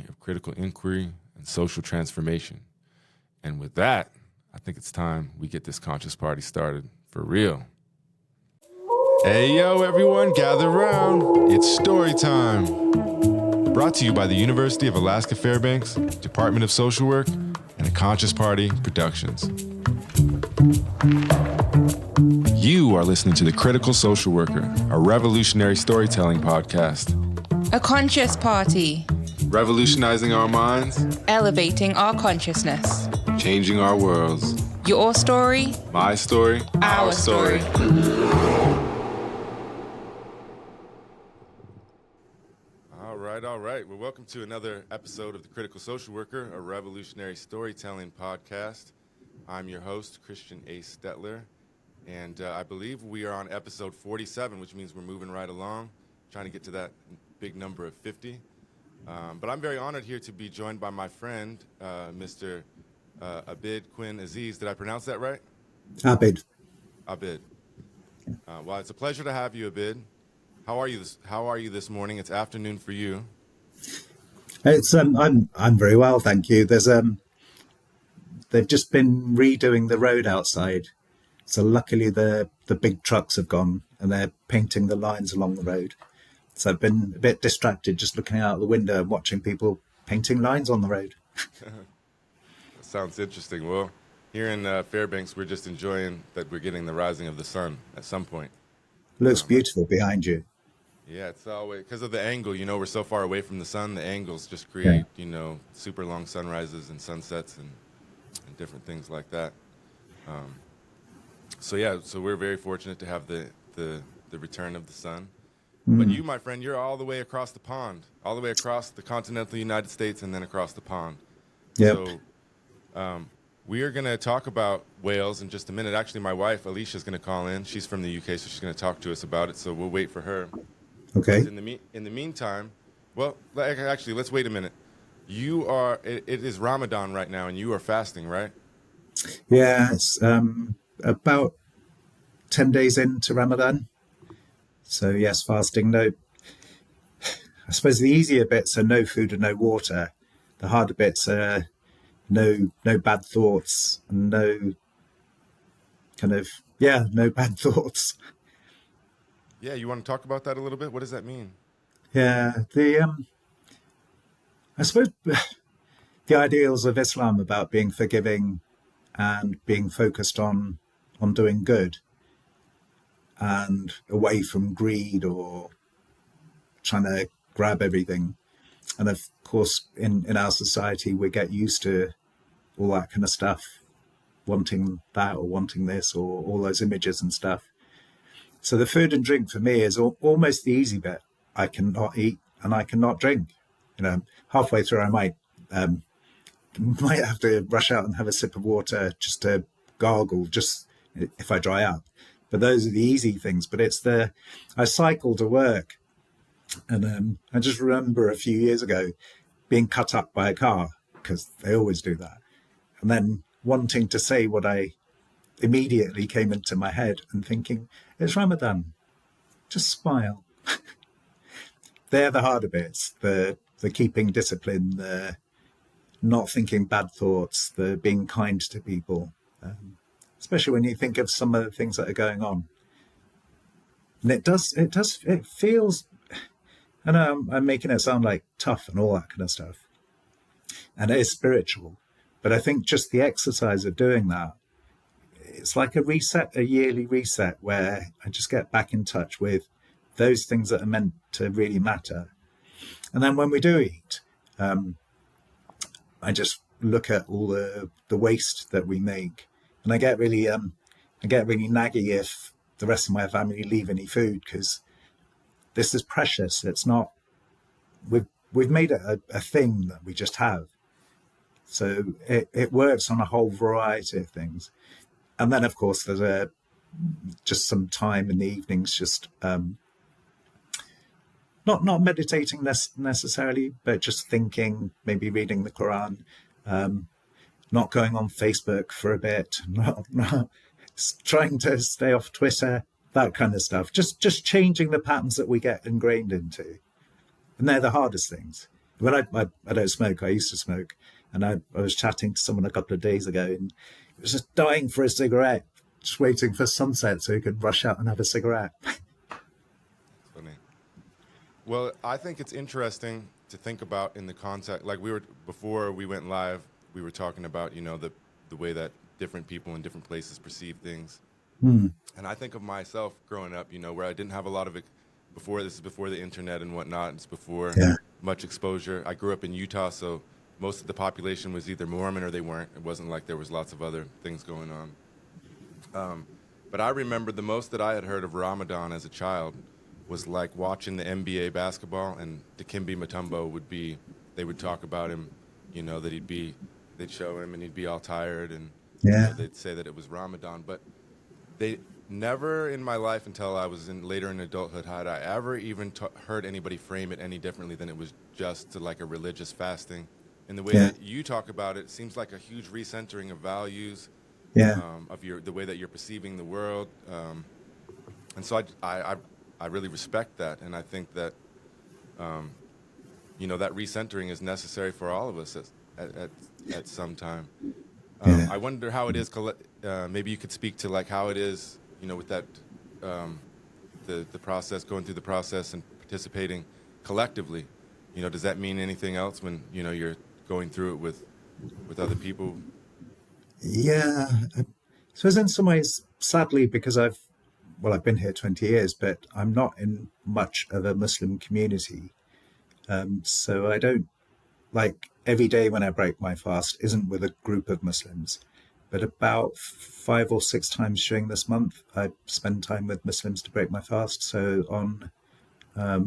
journey of critical inquiry and social transformation. And with that, I think it's time we get this conscious party started for real. Hey, yo, everyone, gather around. It's story time. Brought to you by the University of Alaska Fairbanks, Department of Social Work, and a Conscious Party Productions. You are listening to The Critical Social Worker, a revolutionary storytelling podcast. A conscious party. Revolutionizing our minds. Elevating our consciousness. Changing our worlds. Your story. My story. Our story. All right. Well, welcome to another episode of The Critical Social Worker, a revolutionary storytelling podcast. I'm your host, Christian Ace Stettler, and I believe we are on episode 47, which means we're moving right along, trying to get to that big number of 50. But I'm very honored here to be joined by my friend, Mr. Abyd Quinn Aziz. Did I pronounce that right? Abyd. Well, it's a pleasure to have you, Abyd. How are you this morning? It's afternoon for you. It's I'm very well, thank you. There's they've just been redoing the road outside, so luckily the big trucks have gone and they're painting the lines along the road. So I've been a bit distracted just looking out the window and watching people painting lines on the road. That sounds interesting. Well, here in Fairbanks, we're just enjoying that we're getting the rising of the sun at some point. Looks beautiful behind you. Yeah, it's always because of the angle. You know, we're so far away from the sun. The angles just create, super long sunrises and sunsets and different things like that. So we're very fortunate to have the return of the sun. But you, my friend, you're all the way across the pond, all the way across the continental United States and then across the pond. Yep. So we are going to talk about Wales in just a minute. Actually, my wife, Alicia, is going to call in. She's from the UK, so she's going to talk to us about it. So we'll wait for her. Okay. In the meantime, well, actually, let's wait a minute. It is Ramadan right now, and you are fasting, right? Yeah, it's about 10 days into Ramadan. So yes, fasting. No, I suppose the easier bits are no food and no water. The harder bits are no bad thoughts and no bad thoughts. Yeah, you want to talk about that a little bit? What does that mean? Yeah, I suppose the ideals of Islam about being forgiving and being focused on doing good and away from greed or trying to grab everything. And of course, in our society, we get used to all that kind of stuff, wanting that or wanting this or all those images and stuff. So the food and drink for me is almost the easy bit. I cannot eat and I cannot drink. Halfway through I might have to rush out and have a sip of water just to gargle, just if I dry up. But those are the easy things. But I cycle to work, and I just remember a few years ago being cut up by a car, because they always do that, and then wanting to say what I immediately came into my head and thinking, it's Ramadan, just smile. They're the harder bits, the keeping discipline, the not thinking bad thoughts, the being kind to people, especially when you think of some of the things that are going on. And it feels, I know I'm making it sound like tough and all that kind of stuff, and it is spiritual, but I think just the exercise of doing that, it's like a yearly reset where I just get back in touch with those things that are meant to really matter. And then when we do eat, I just look at all the waste that we make, and I get really naggy if the rest of my family leave any food, because this is precious. It's not. We've made it a thing that we just have. So it works on a whole variety of things. And then, of course, there's just some time in the evenings, just not meditating necessarily, but just thinking, maybe reading the Quran, not going on Facebook for a bit, not trying to stay off Twitter, that kind of stuff. Just changing the patterns that we get ingrained into. And they're the hardest things. When I don't smoke, I used to smoke, and I was chatting to someone a couple of days ago, and he was just dying for a cigarette, just waiting for sunset so he could rush out and have a cigarette. Funny. Well, I think it's interesting to think about in the context, like before we went live, we were talking about, the way that different people in different places perceive things. And I think of myself growing up, where I didn't have a lot of it before. This is before the internet and whatnot. It's before much exposure. I grew up in Utah, so most of the population was either Mormon or they weren't. It wasn't like there was lots of other things going on. But I remember the most that I had heard of Ramadan as a child was like watching the NBA basketball, and Dikembe Mutombo they would talk about him, that they'd show him and he'd be all tired, and they'd say that it was Ramadan. But they never in my life until I was later in adulthood had I ever even heard anybody frame it any differently than it was just like a religious fasting. And the way that you talk about it seems like a huge recentering of values, of the way that you're perceiving the world. And so I really respect that, and I think that that recentering is necessary for all of us at some time. I wonder how it is. Maybe you could speak to like how it is, with that the process, going through the process and participating collectively. Does that mean anything else when you're going through it with other people? Yeah. So in some ways, sadly, because I've been here 20 years, but I'm not in much of a Muslim community. So I don't, like, every day when I break my fast isn't with a group of Muslims, but about 5 or 6 times during this month, I spend time with Muslims to break my fast. So on a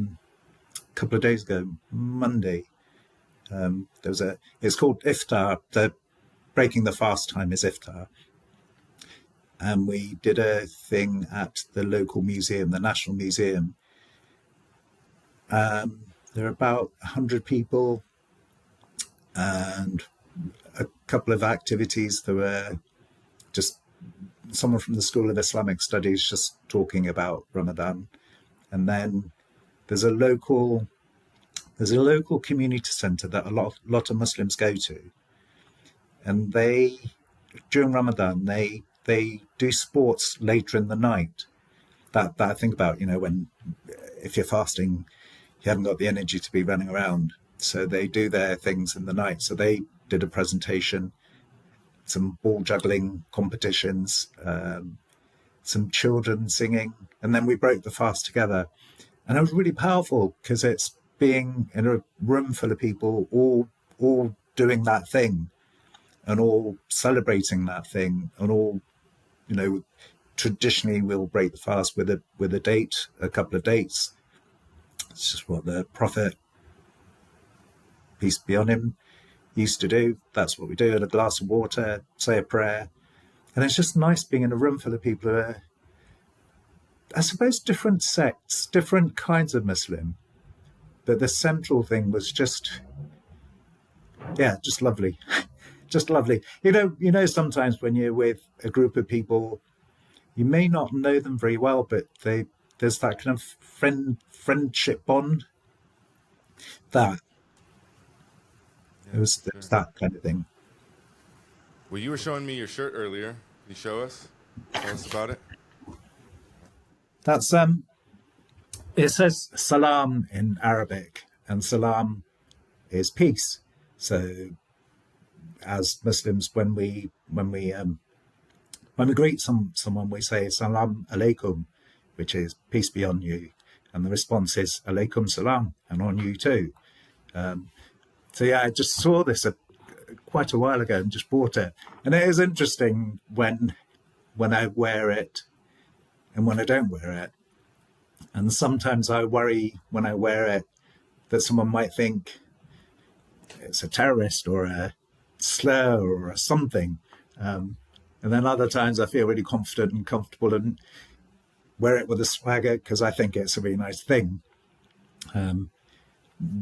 couple of days ago, Monday, it's called iftar. The breaking the fast time is iftar. And we did a thing at the local museum, the National Museum. There are about 100 people and a couple of activities. There were just someone from the School of Islamic Studies just talking about Ramadan. And then there's a local community centre that a lot of Muslims go to. And during Ramadan, they do sports later in the night. That I think about, if you're fasting, you haven't got the energy to be running around. So they do their things in the night. So they did a presentation, some ball juggling competitions, some children singing, and then we broke the fast together. And it was really powerful because it's being in a room full of people all doing that thing and all celebrating that thing, and all, traditionally we'll break the fast with a date, a couple of dates. It's just what the Prophet, peace be on him, used to do. That's what we do. And a glass of water, say a prayer. And it's just nice being in a room full of people who are, I suppose, different sects, different kinds of Muslim. But the central thing was just lovely. Just lovely. Sometimes when you're with a group of people, you may not know them very well, but there's that kind of friendship bond. It was that kind of thing. Well, you were showing me your shirt earlier. Can you show us? Tell us about it. That's it says salam in Arabic, and salam is peace. So as Muslims, when we greet someone, we say salam alaikum, which is peace be on you, and the response is alaikum salam, and on you too. I just saw this quite a while ago and just bought it, and it is interesting when I wear it and when I don't wear it. And sometimes I worry when I wear it that someone might think it's a terrorist or a slur or a something. And then other times I feel really confident and comfortable and wear it with a swagger because I think it's a really nice thing.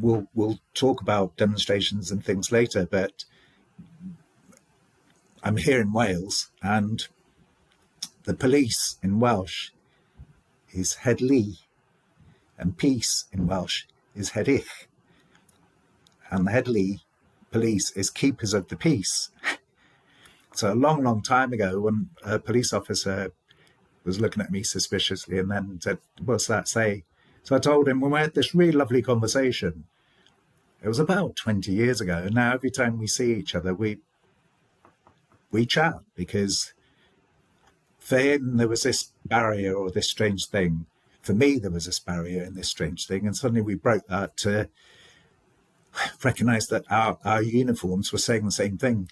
We'll talk about demonstrations and things later, but I'm here in Wales, and the police in Welsh is headlu, and peace in Welsh is hedich. and the Headley police is keepers of the peace. So a long, long time ago, when a police officer was looking at me suspiciously and then said, "What's that say?" So I told him, well, we had this really lovely conversation. It was about 20 years ago. And now every time we see each other, we chat, because for him, there was this barrier or this strange thing. For me, there was this barrier and this strange thing. And suddenly we broke that to recognize that our uniforms were saying the same thing.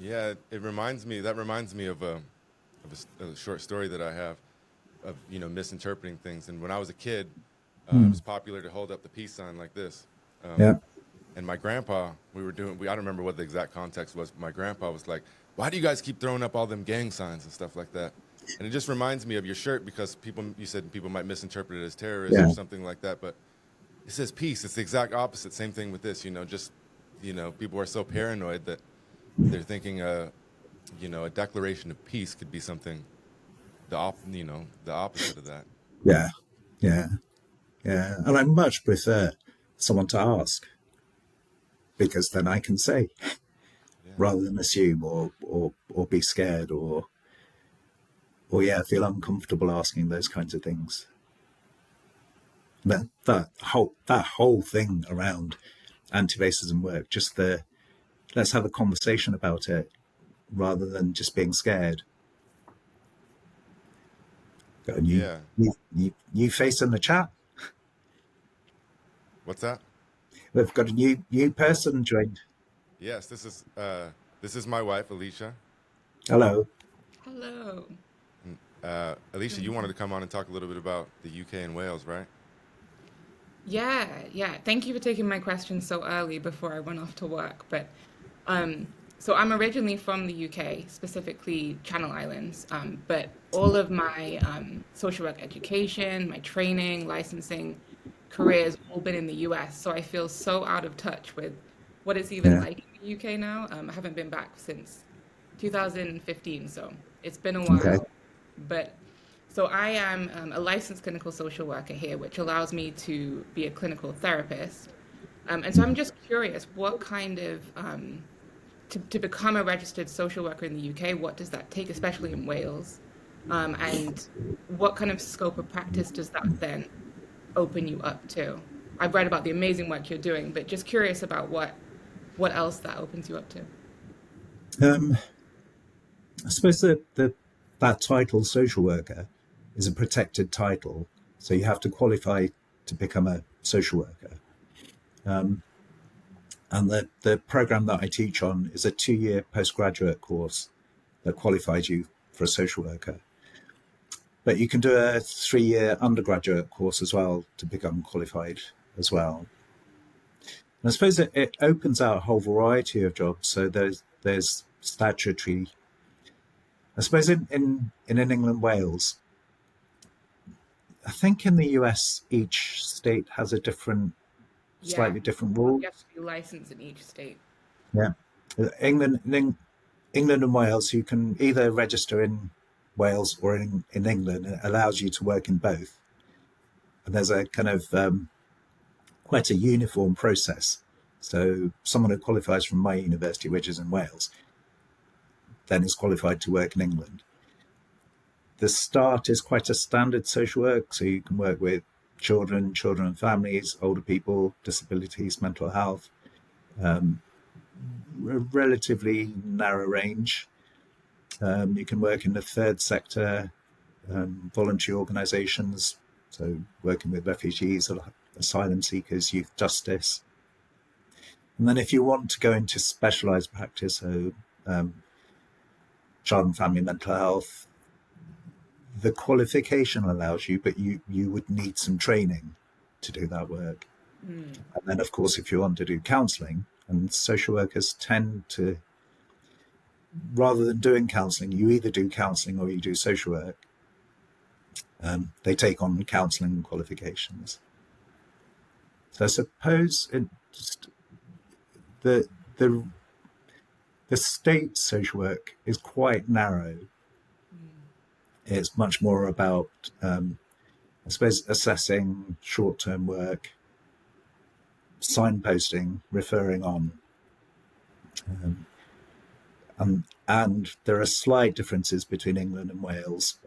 Yeah, that reminds me of a short story that I have of, misinterpreting things. And when I was a kid, it was popular to hold up the peace sign like this. Yeah. And my grandpa, I don't remember what the exact context was, but my grandpa was like, "Why do you guys keep throwing up all them gang signs and stuff like that?" And it just reminds me of your shirt, because you said people might misinterpret it as terrorism or something like that, but it says peace. It's the exact opposite. Same thing with this, people are so paranoid that they're thinking, a declaration of peace could be something, the opposite of that. Yeah. And I much prefer someone to ask, because then I can say, rather than assume or be scared or feel uncomfortable asking those kinds of things. That whole thing around anti-racism work, just let's have a conversation about it rather than just being scared. Got a new face in the chat. What's that? We've got a new person joined. Yes, this is my wife, Alicia. Hello. Hello. Alicia, you wanted to come on and talk a little bit about the UK and Wales, right? Yeah. Thank you for taking my question so early before I went off to work. But so I'm originally from the UK, specifically Channel Islands. But all of my social work education, my training, licensing, careers all been in the US. So I feel so out of touch with what it's even like in the UK now. I haven't been back since 2015, so it's been a while. Okay. But so I am a licensed clinical social worker here, which allows me to be a clinical therapist. And so I'm just curious, what kind of, to become a registered social worker in the UK, what does that take, especially in Wales? And what kind of scope of practice does that then open you up to? I've read about the amazing work you're doing, but just curious about what else that opens you up to. I suppose that title, social worker, is a protected title, so you have to qualify to become a social worker. And the program that I teach on is a 2-year postgraduate course that qualifies you for a social worker. But you can do a 3-year undergraduate course as well to become qualified as well. And I suppose it opens out a whole variety of jobs. So there's statutory. I suppose in England, Wales, I think in the US, each state has a slightly different rules. You have to be licensed in each state. Yeah. England and Wales, you can either register in Wales or in England. It allows you to work in both. And there's a kind of quite a uniform process. So someone who qualifies from my university, which is in Wales, then is qualified to work in England. The start is quite a standard social work, so you can work with children and families, older people, disabilities, mental health, relatively narrow range. You can work in the third sector, voluntary organisations, so working with refugees, asylum seekers, youth justice. And then if you want to go into specialised practice, so child and family mental health, the qualification allows you, but you would need some training to do that work. And then, of course, if you want to do counselling, and social workers tend to, rather than doing counselling, you either do counselling or you do social work. They take on counselling qualifications. So I suppose the state social work is quite narrow. It's much more about, I suppose, assessing short-term work, signposting, referring on. And there are slight differences between England and Wales.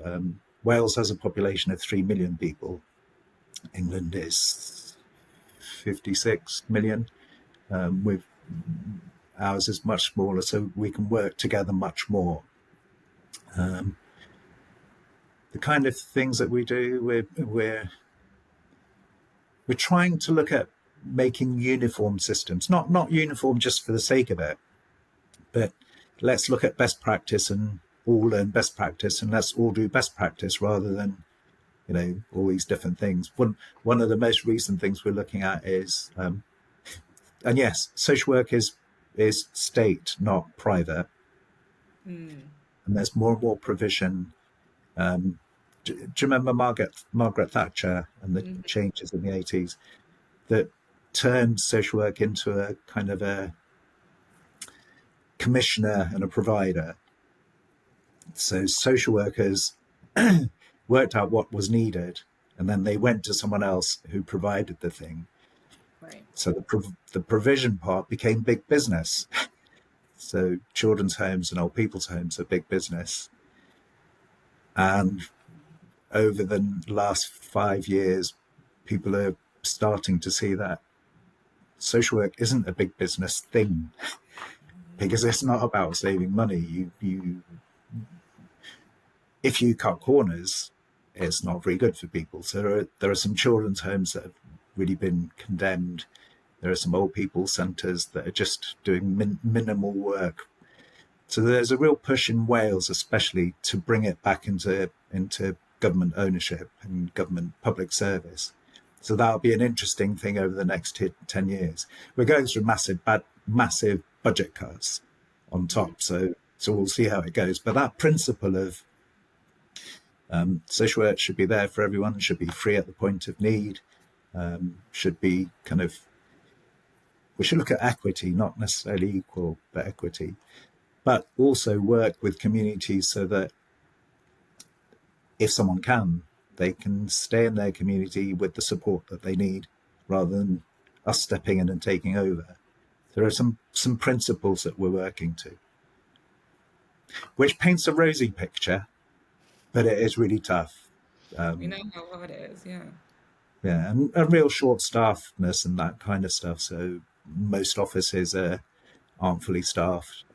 Wales has a population of 3 million people. England is 56 million. With ours is much smaller, so we can work together much more. The kind of things that we do, we're trying to look at making uniform systems, not uniform just for the sake of it, but let's look at best practice and all learn best practice, and let's all do best practice rather than, all these different things. One of the most recent things we're looking at is, and yes, social work is state, not private. And there's more and more provision. Do you remember Margaret Thatcher and the changes in the 80s that turned social work into a kind of a commissioner and a provider? So social workers worked out what was needed, and then they went to someone else who provided the thing. Right. So the provision part became big business. So children's homes and old people's homes are big business. And over the last 5 years, people are starting to see that social work isn't a big business thing, because it's not about saving money. If you cut corners, it's not very good for people. So there are some children's homes that have really been condemned. There are some old people centres that are just doing minimal work. So there's a real push in Wales, especially, to bring it back into government ownership and government public service. So that'll be an interesting thing over the next 10 years. We're going through massive budget cuts on top, so we'll see how it goes. But that principle of social work should be there for everyone, should be free at the point of need, should be we should look at equity, not necessarily equal, but equity, but also work with communities so that if someone they can stay in their community with the support that they need, rather than us stepping in and taking over. There are some principles that we're working to, which paints a rosy picture, but it is really tough. We know how hard it is, yeah. Yeah, and real short-staffedness and that kind of stuff. So most offices aren't fully staffed.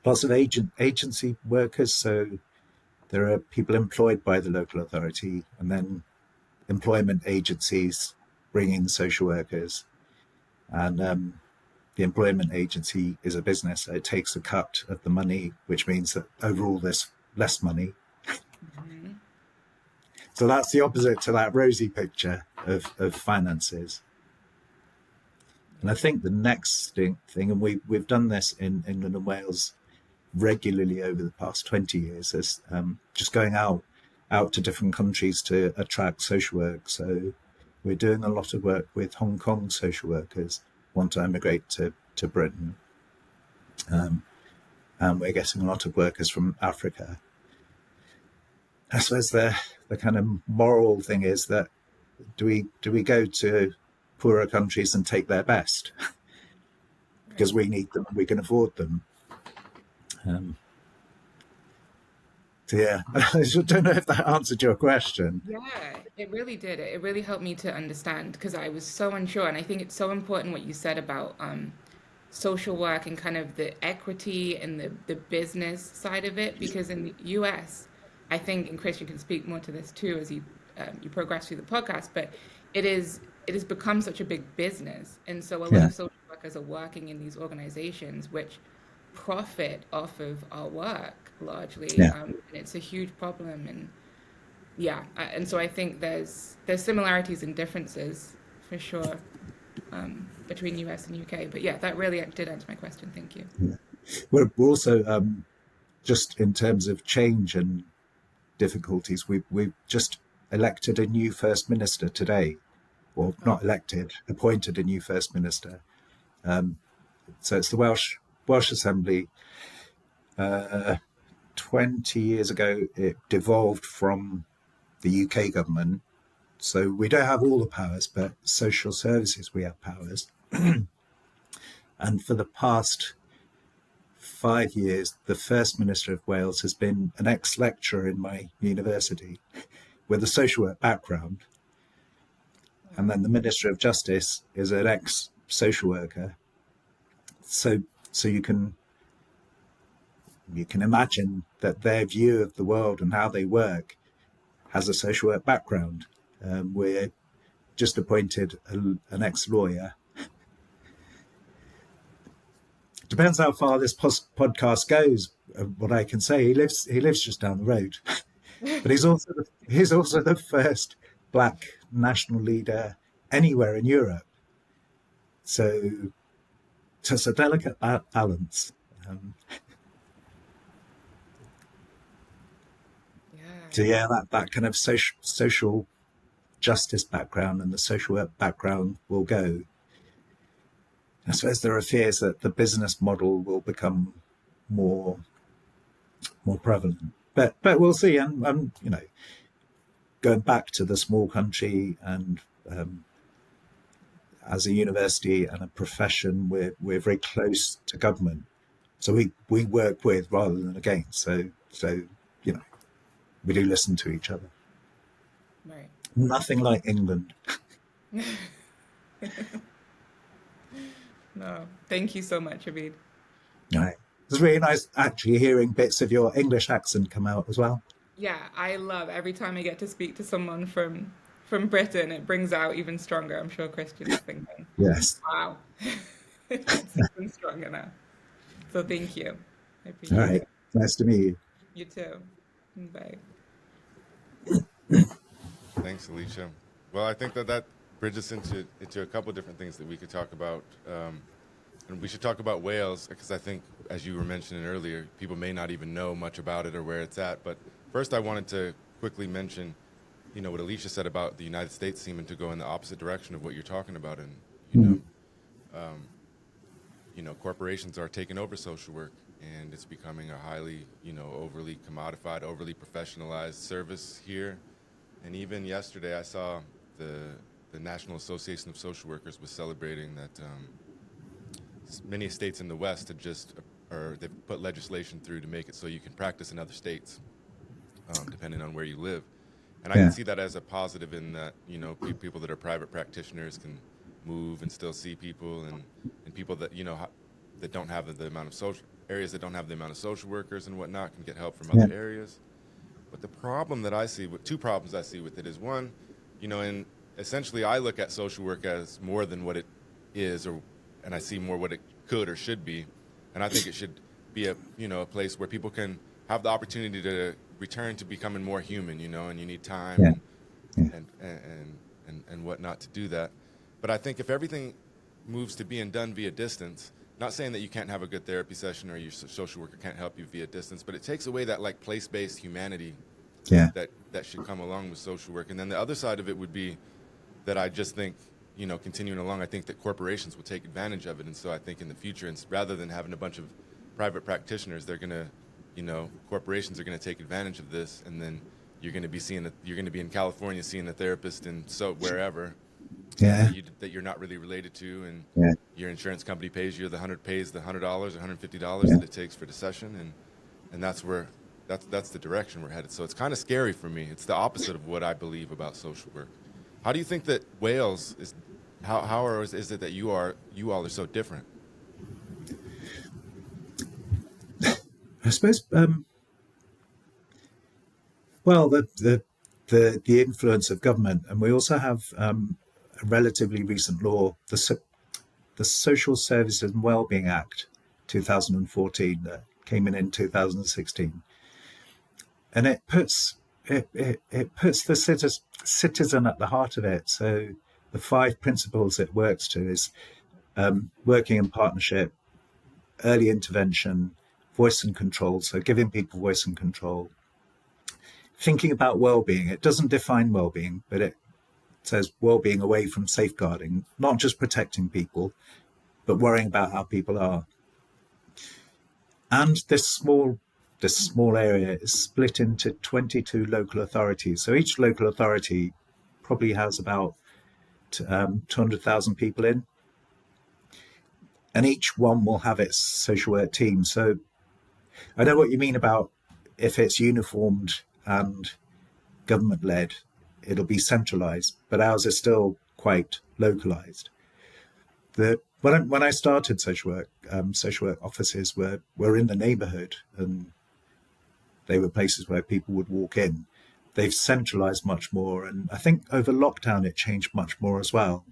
Lots of agency workers, so there are people employed by the local authority, and then employment agencies bring in social workers. And the employment agency is a business. So it takes a cut of the money, which means that overall there's less money. Mm-hmm. So that's the opposite to that rosy picture of finances. And I think the next thing, and we've done this in England and Wales regularly over the past 20 years, is just going out to different countries to attract social work. So we're doing a lot of work with Hong Kong social workers want to emigrate to Britain. And we're getting a lot of workers from Africa. I suppose the kind of moral thing is that do we go to poorer countries and take their best because we need them, we can afford them. So yeah, I don't know if that answered your question. Yeah, it really did. It really helped me to understand, because I was so unsure. And I think it's so important what you said about social work and kind of the equity and the business side of it, because in the US, I think, and Christian can speak more to this too as you progress through the podcast, but it has become such a big business. And so a lot of social workers are working in these organizations which profit off of our work largely. And it's a huge problem. And and so I think there's similarities and differences for sure between US and UK. But yeah, that really did answer my question. Thank you. Yeah. We're also, just in terms of change and difficulties, we've just elected a new First Minister today. Or not elected, appointed a new First Minister. So it's the Welsh Assembly. 20 years ago, it devolved from the UK government. So we don't have all the powers, but social services, we have powers. And for the past 5 years, the First Minister of Wales has been an ex-lecturer in my university with a social work background. And then the Minister of Justice is an ex-social worker. So you can imagine that their view of the world and how they work has a social work background. We're just appointed an ex-lawyer. Depends how far this podcast goes. What I can say, he lives just down the road, but he's also the first black national leader anywhere in Europe. So it's a delicate balance. So yeah, that kind of social justice background and the social work background will go. I suppose there are fears that the business model will become more prevalent, but we'll see. And going back to the small country and as a university and a profession, we're very close to government, so we work with rather than against. So we do listen to each other. Right. Nothing like England. No, thank you so much, Abyd. Right. It's really nice actually hearing bits of your English accent come out as well. Yeah, I love every time I get to speak to someone from Britain, it brings out even stronger. I'm sure Christian's thinking, Yes. wow, it's even stronger now. So thank you. I All appreciate right. it. Nice to meet you. You too. Bye. Thanks, Alicia. Well, I think that bridges into a couple of different things that we could talk about. And we should talk about Wales, because I think, as you were mentioning earlier, people may not even know much about it or where it's at. But first, I wanted to quickly mention, what Alicia said about the United States seeming to go in the opposite direction of what you're talking about. And, corporations are taking over social work, and it's becoming a highly, overly commodified, overly professionalized service here. And even yesterday, I saw the National Association of Social Workers was celebrating that many states in the West had they've put legislation through to make it so you can practice in other states, depending on where you live. And I can see that as a positive in that, people that are private practitioners can move and still see people, and people that, that don't have the amount of areas that don't have the amount of social workers and whatnot can get help from other areas. But the problem that I see, two problems I see with it is, one, and essentially I look at social work as more than what it is, and I see more what it could or should be. And I think it should be a place where people can have the opportunity to return to becoming more human, and you need time and whatnot to do that. But I think if everything moves to being done via distance, not saying that you can't have a good therapy session or your social worker can't help you via distance, but it takes away that place-based humanity that should come along with social work. And then the other side of it would be that I just think, continuing along, I think that corporations will take advantage of it. And so I think in the future, rather than having a bunch of private practitioners, they're going to, corporations are going to take advantage of this. And then you're going to be in California seeing a therapist and wherever that you're not really related to. And your insurance company pays the $100 or $150 that it takes for the session. And that's the direction we're headed. So it's kind of scary for me. It's the opposite of what I believe about social work. How do you think that Wales is? How is it that you all are so different? I suppose. Well, the influence of government, and we also have a relatively recent law, the Social Services and Wellbeing Act, 2014, that came in 2016, and it puts the citizen at the heart of it. So the 5 principles it works to is working in partnership, early intervention, voice and control, so giving people voice and control, thinking about well-being. It doesn't define well-being, but it says well-being away from safeguarding, not just protecting people, but worrying about how people are. And this small area is split into 22 local authorities. So each local authority probably has about 200,000 people in, and each one will have its social work team. So I know what you mean about if it's uniformed and government led, it'll be centralized, but ours is still quite localized. When I started social work offices were in the neighborhood, and they were places where people would walk in. They've centralized much more, and I think over lockdown it changed much more as well.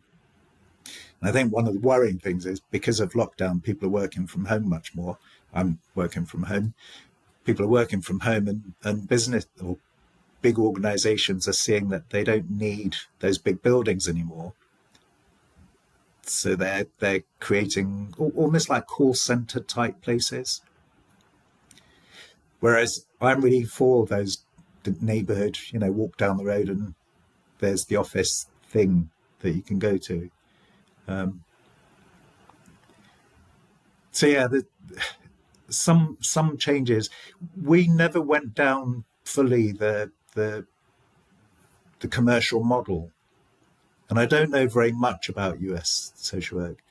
And I think one of the worrying things is because of lockdown, people are working from home much more. I'm working from home. People are working from home, and business or big organizations are seeing that they don't need those big buildings anymore. So they're creating almost like call center type places. Whereas I'm really for those neighborhood, walk down the road and there's the office thing that you can go to. So yeah, some changes. We never went down fully the commercial model. And I don't know very much about US social work,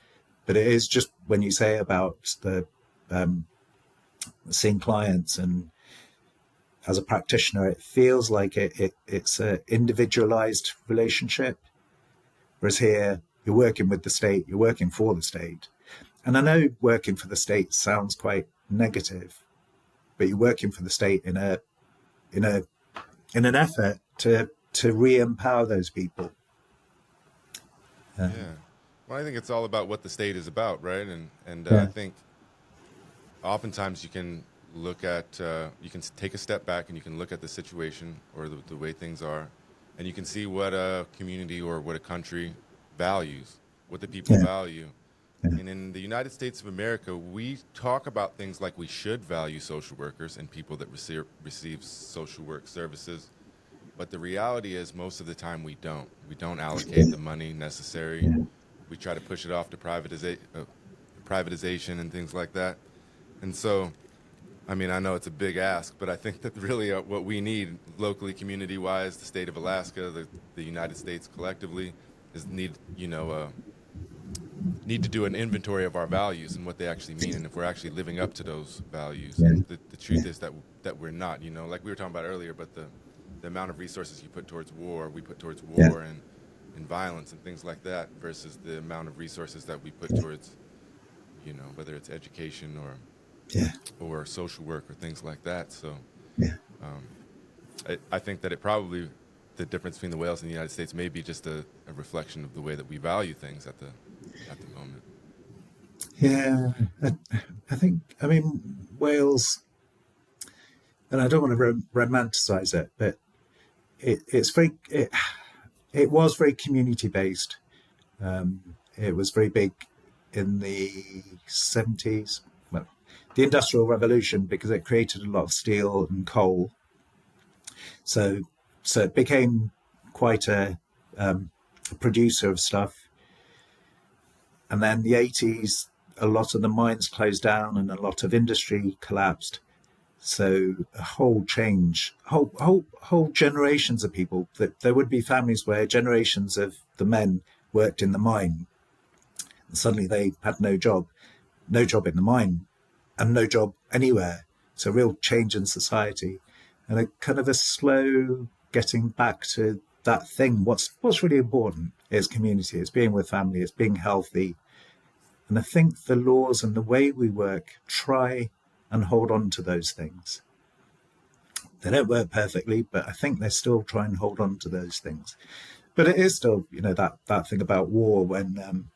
but it is just when you say about the seeing clients, and as a practitioner, it feels like it's an individualized relationship. Whereas here, you're working with the state, you're working for the state. And I know working for the state sounds quite negative, but you're working for the state in an effort to re-empower those people. Yeah. Well, I think it's all about what the state is about, right? And Yeah. I think oftentimes you can look at, you can take a step back and you can look at the situation or the way things are, and you can see what a community or what a country values, what the people value. And in the United States of America, we talk about things like we should value social workers and people that receive social work services. But the reality is most of the time we don't. We don't allocate the money necessary. We try to push it off to privatization and things like that. And so, I mean, I know it's a big ask, but I think that really what we need locally, community-wise, the state of Alaska, the United States collectively, is need to do an inventory of our values and what they actually mean, and if we're actually living up to those values. And the truth is that we're not, like we were talking about earlier, but the amount of resources you put towards war, we put towards war and violence and things like that, versus the amount of resources that we put towards, whether it's education or social work or things like that. So I think that the difference between the Wales and the United States may be just a reflection of the way that we value things at the moment. Yeah, I think, Wales, and I don't want to romanticize it, but it was very community based. It was very big in the 70s, well, the Industrial Revolution, because it created a lot of steel and coal. So it became quite a producer of stuff. And then the 80s, a lot of the mines closed down and a lot of industry collapsed. So a whole change, whole generations of people, that there would be families where generations of the men worked in the mine, and suddenly they had no job in the mine, and no job anywhere. So real change in society, and a kind of a slow getting back to that thing. What's really important is community. It's being with family. It's being healthy. And I think the laws and the way we work try and hold on to those things. They don't work perfectly, but I think they still try and hold on to those things. But it is still, that thing about war, when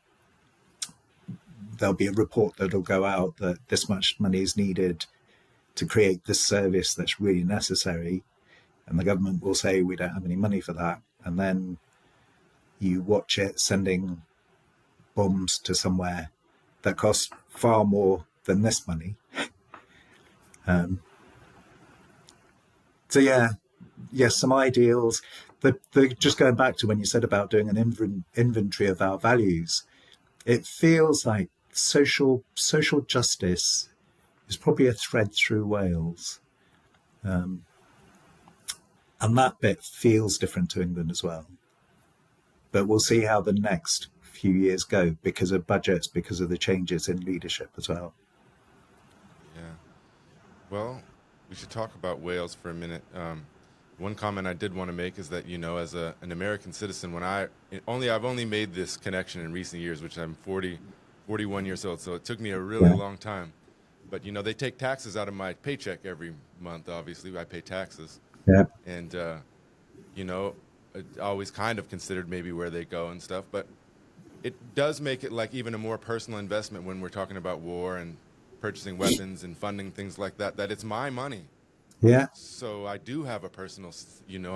there'll be a report that'll go out that this much money is needed to create this service that's really necessary, and the government will say we don't have any money for that, and then you watch it sending bombs to somewhere that costs far more than this money. Some ideals. Just going back to when you said about doing an inventory of our values, it feels like social justice is probably a thread through Wales. And that bit feels different to England as well. but we'll see how the next few years go because of budgets, because of the changes in leadership as well. Yeah. Well, we should talk about Wales for a minute. One comment I did want to make is that, as an American citizen, I've only made this connection in recent years, which I'm 41 years old, so it took me a really long time. But, they take taxes out of my paycheck every month, obviously. I pay taxes. Yeah. And, it always kind of considered maybe where they go and stuff. But it does make it like even a more personal investment when we're talking about war and purchasing weapons and funding things like that, that it's my money. Yeah. So I do have a personal,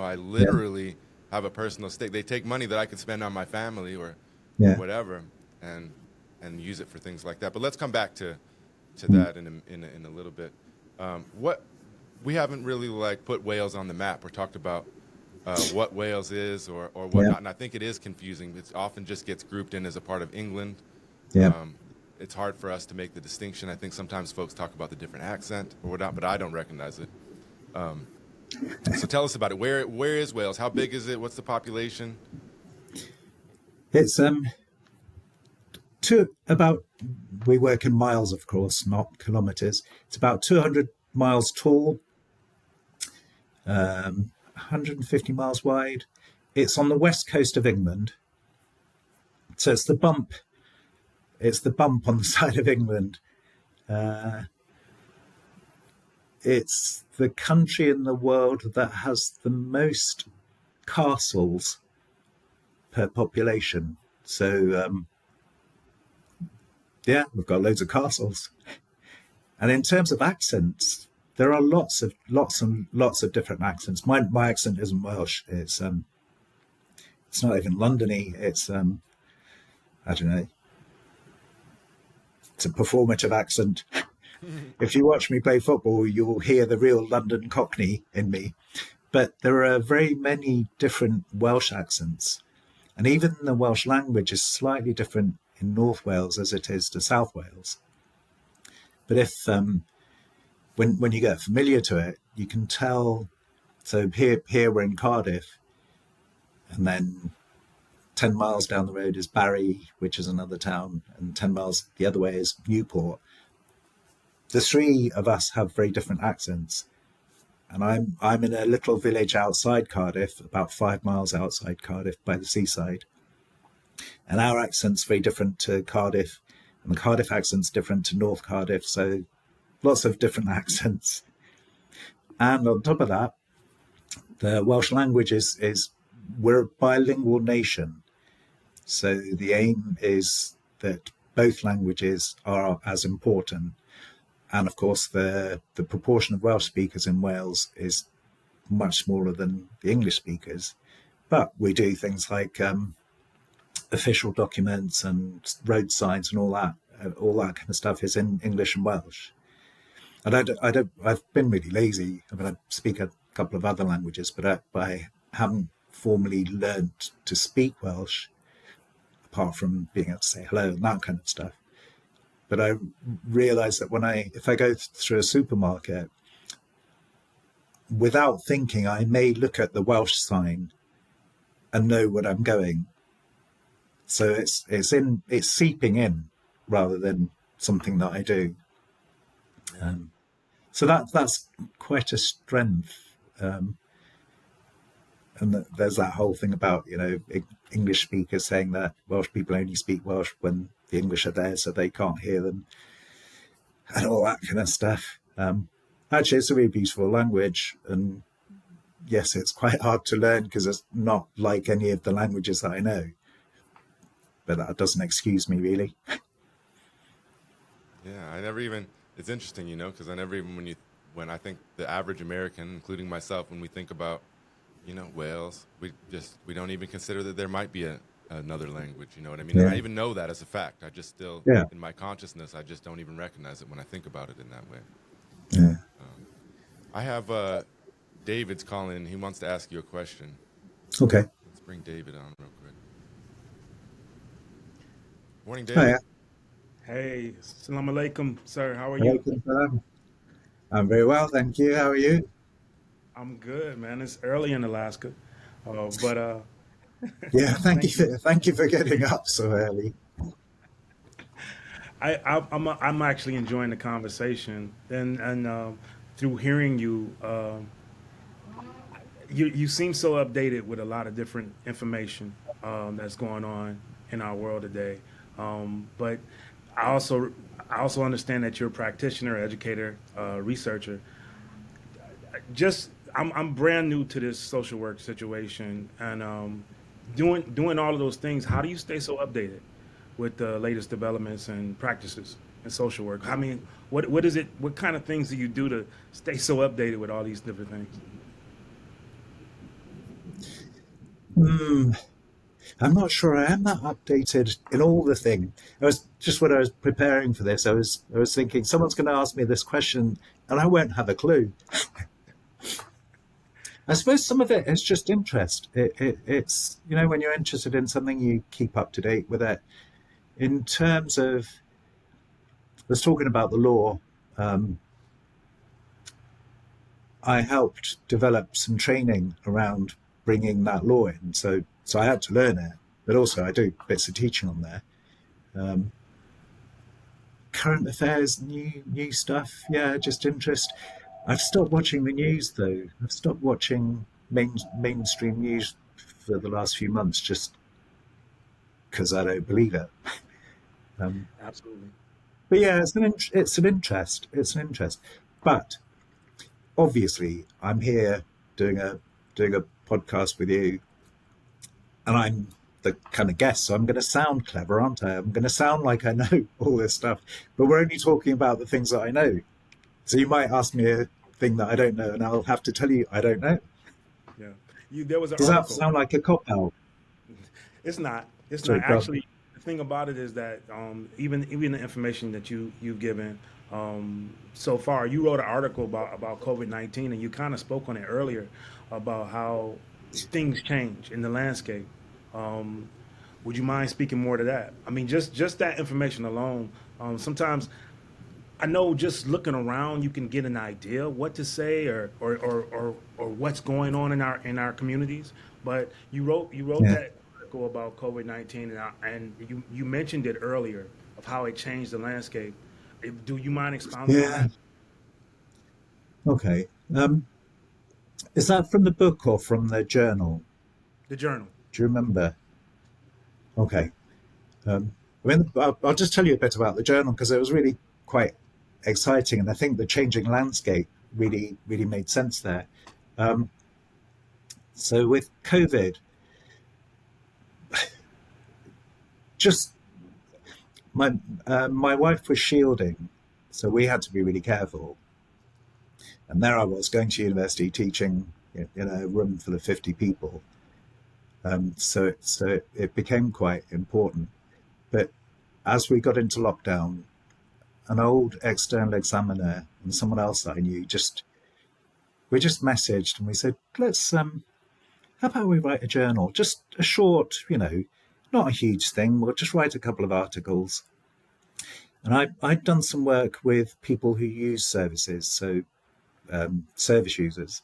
I literally have a personal stake. They take money that I could spend on my family or whatever and use it for things like that. But let's come back to that in a little bit. What we haven't really put Wales on the map or talked about what Wales is or whatnot. And I think it is confusing. It often just gets grouped in as a part of England. Yeah. It's hard for us to make the distinction. I think sometimes folks talk about the different accent or whatnot, but I don't recognize it. So tell us about it. Where is Wales? How big is it? What's the population? It's we work in miles, of course, not kilometers. It's about 200 miles tall, 150 miles wide. It's on the west coast of England. So it's the bump on the side of England. It's the country in the world that has the most castles per population. So, we've got loads of castles. And in terms of accents, there are lots of different accents. My accent isn't Welsh. It's not even Londony. It's I don't know. It's a performative accent. If you watch me play football, you will hear the real London Cockney in me. But there are very many different Welsh accents. And even the Welsh language is slightly different in North Wales as it is to South Wales. But if when you get familiar to it, you can tell. So here we're in Cardiff, and then 10 miles down the road is Barry, which is another town, and 10 miles the other way is Newport. The three of us have very different accents. And I'm in a little village outside Cardiff, about 5 miles outside Cardiff by the seaside. And our accent's very different to Cardiff, and the Cardiff accent's different to North Cardiff. So lots of different accents. And on top of that, the Welsh language is we're a bilingual nation. So the aim is that both languages are as important. And of course, the proportion of Welsh speakers in Wales is much smaller than the English speakers. But we do things like official documents and road signs and all that kind of stuff is in English and Welsh. And I've been really lazy. I mean, I speak a couple of other languages, but I haven't formally learned to speak Welsh, apart from being able to say hello and that kind of stuff. But I realize that if I go through a supermarket, without thinking, I may look at the Welsh sign and know where I'm going. So it's seeping in rather than something that I do. So that's quite a strength. And there's that whole thing about, English speakers saying that Welsh people only speak Welsh when the English are there, so they can't hear them, and all that kind of stuff. Actually, it's a really beautiful language, and yes, it's quite hard to learn because it's not like any of the languages that I know. But that doesn't excuse me, really. Yeah, it's interesting, because I never even, when I think the average American, including myself, when we think about, Wales, we don't even consider that there might be another language, you know what I mean? Yeah. And I even know that as a fact. I just still, in my consciousness, I just don't even recognize it when I think about it in that way. Yeah. I have David's calling in. He wants to ask you a question. Okay. Let's bring David on real quick. Morning, David. Hiya. Hey, Assalamu alaikum, sir. How are you? Welcome, Salam. I'm very well, thank you. How are you? I'm good, man. It's early in Alaska, but Yeah, Thank you. thank you for getting up so early. I'm actually enjoying the conversation, and through hearing you, you seem so updated with a lot of different information that's going on in our world today. But I also I also understand that you're a practitioner, educator, researcher. Just I'm brand new to this social work situation, and doing all of those things. How do you stay so updated with the latest developments and practices in social work? I mean, what is it? What kind of things do you do to stay so updated with all these different things? Hmm. I'm not sure I am that updated in all the thing. I was just when I was preparing for this, I was thinking someone's going to ask me this question, and I won't have a clue. I suppose some of it is just interest. It's when you're interested in something, you keep up to date with it. In terms of, I was talking about the law. Um, I helped develop some training around bringing that law in, so I had to learn it, but also I do bits of teaching on there. Um, Current affairs, new stuff, yeah, just interest. I've stopped watching the news though. I've stopped watching mainstream news for the last few months just because I don't believe it. Um, Absolutely. but yeah, it's an interest. It's an interest. But obviously, I'm here doing a podcast with you, and I'm the kind of guest, so I'm going to sound clever, aren't I? I'm going to sound like I know all this stuff, but we're only talking about the things that I know. So you might ask me a thing that I don't know, and I'll have to tell you I don't know. Yeah. There was an Does that article. sound like a cop out? It's not. It's not Sorry, go on. actually. The thing about it is that even the information that you've given so far, you wrote an article about COVID-19, and you kind of spoke on it earlier about how things change in the landscape. Um, would you mind speaking more to that? I mean, just that information alone. Sometimes I know just looking around, you can get an idea what to say or what's going on in our communities. But you wrote Yeah, that article about COVID-19, and you mentioned it earlier of how it changed the landscape. Do you mind expounding on yeah. that? Okay. Is that from the book or from the journal? The journal. Do you remember? Okay. I mean, I'll just tell you a bit about the journal because it was really quite exciting, and I think the changing landscape really made sense there. Um, so with COVID, just my wife was shielding, so we had to be really careful. And there I was going to university teaching in a room full of 50 people. So it became quite important. But as we got into lockdown, an old external examiner and someone else that I knew we just messaged and we said, let's how about we write a journal, just a short, not a huge thing. We'll just write a couple of articles. And I'd done some work with people who use services, so service users,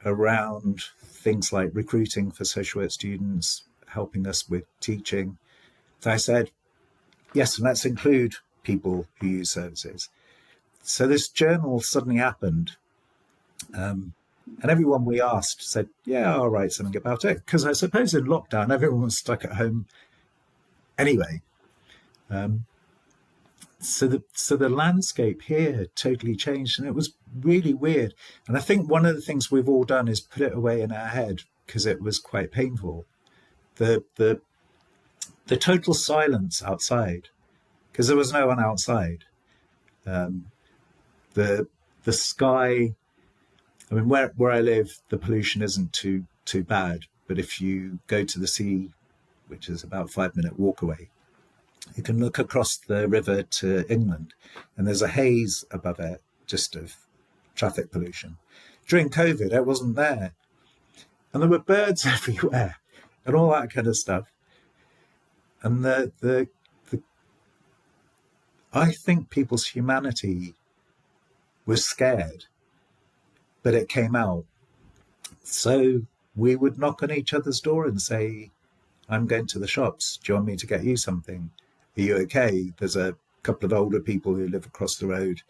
around things like recruiting for social work students, helping us with teaching. So I said, yes, and let's include people who use services. So this journal suddenly happened, and everyone we asked said, yeah, I'll write something about it. Because I suppose in lockdown, everyone was stuck at home anyway. Um, so the landscape here totally changed, and it was really weird. And I think one of the things we've all done is put it away in our head because it was quite painful. The the the total silence outside because there was no one outside. Um, the the sky. I mean, where I live, the pollution isn't too bad. But if you go to the sea, which is about a 5 minute walk away, you can look across the river to England, and there's a haze above it, just of traffic pollution. During COVID, it wasn't there, and there were birds everywhere, and all that kind of stuff. And the I think people's humanity was scared, but it came out. So we would knock on each other's door and say, I'm going to the shops. Do you want me to get you something? Are you okay? There's a couple of older people who live across the road.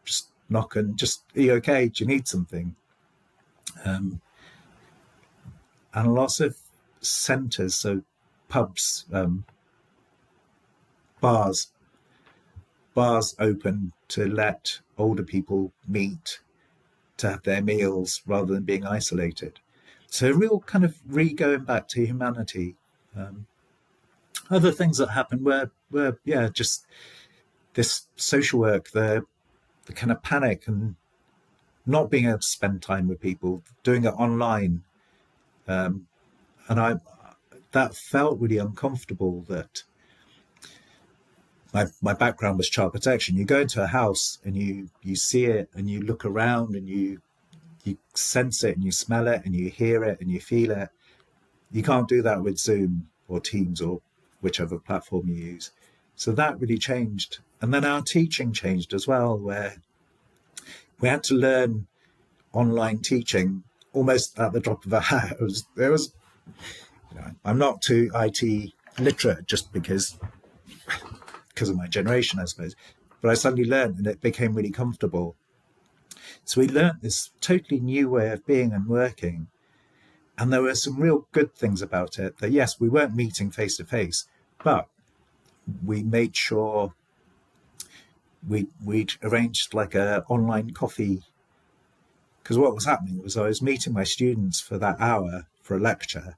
Just knock and just, are you okay? Do you need something? And lots of centres, so pubs, bars open to let older people meet to have their meals rather than being isolated. So a real kind of going back to humanity. Other things that happened were just this social work, the kind of panic and not being able to spend time with people, doing it online. And that felt really uncomfortable. That my background was child protection. You go into a house and you see it and you look around and you sense it and you smell it and you hear it and you feel it. You can't do that with Zoom or Teams or whichever platform you use. So that really changed. And then our teaching changed as well, where we had to learn online teaching almost at the drop of a hat. There was I'm not too IT literate just because of my generation, I suppose. But I suddenly learned and it became really comfortable. So we learned this totally new way of being and working. And there were some real good things about it, that yes, we weren't meeting face to face, but we made sure we'd arranged like a online coffee. Because what was happening was I was meeting my students for that hour for a lecture,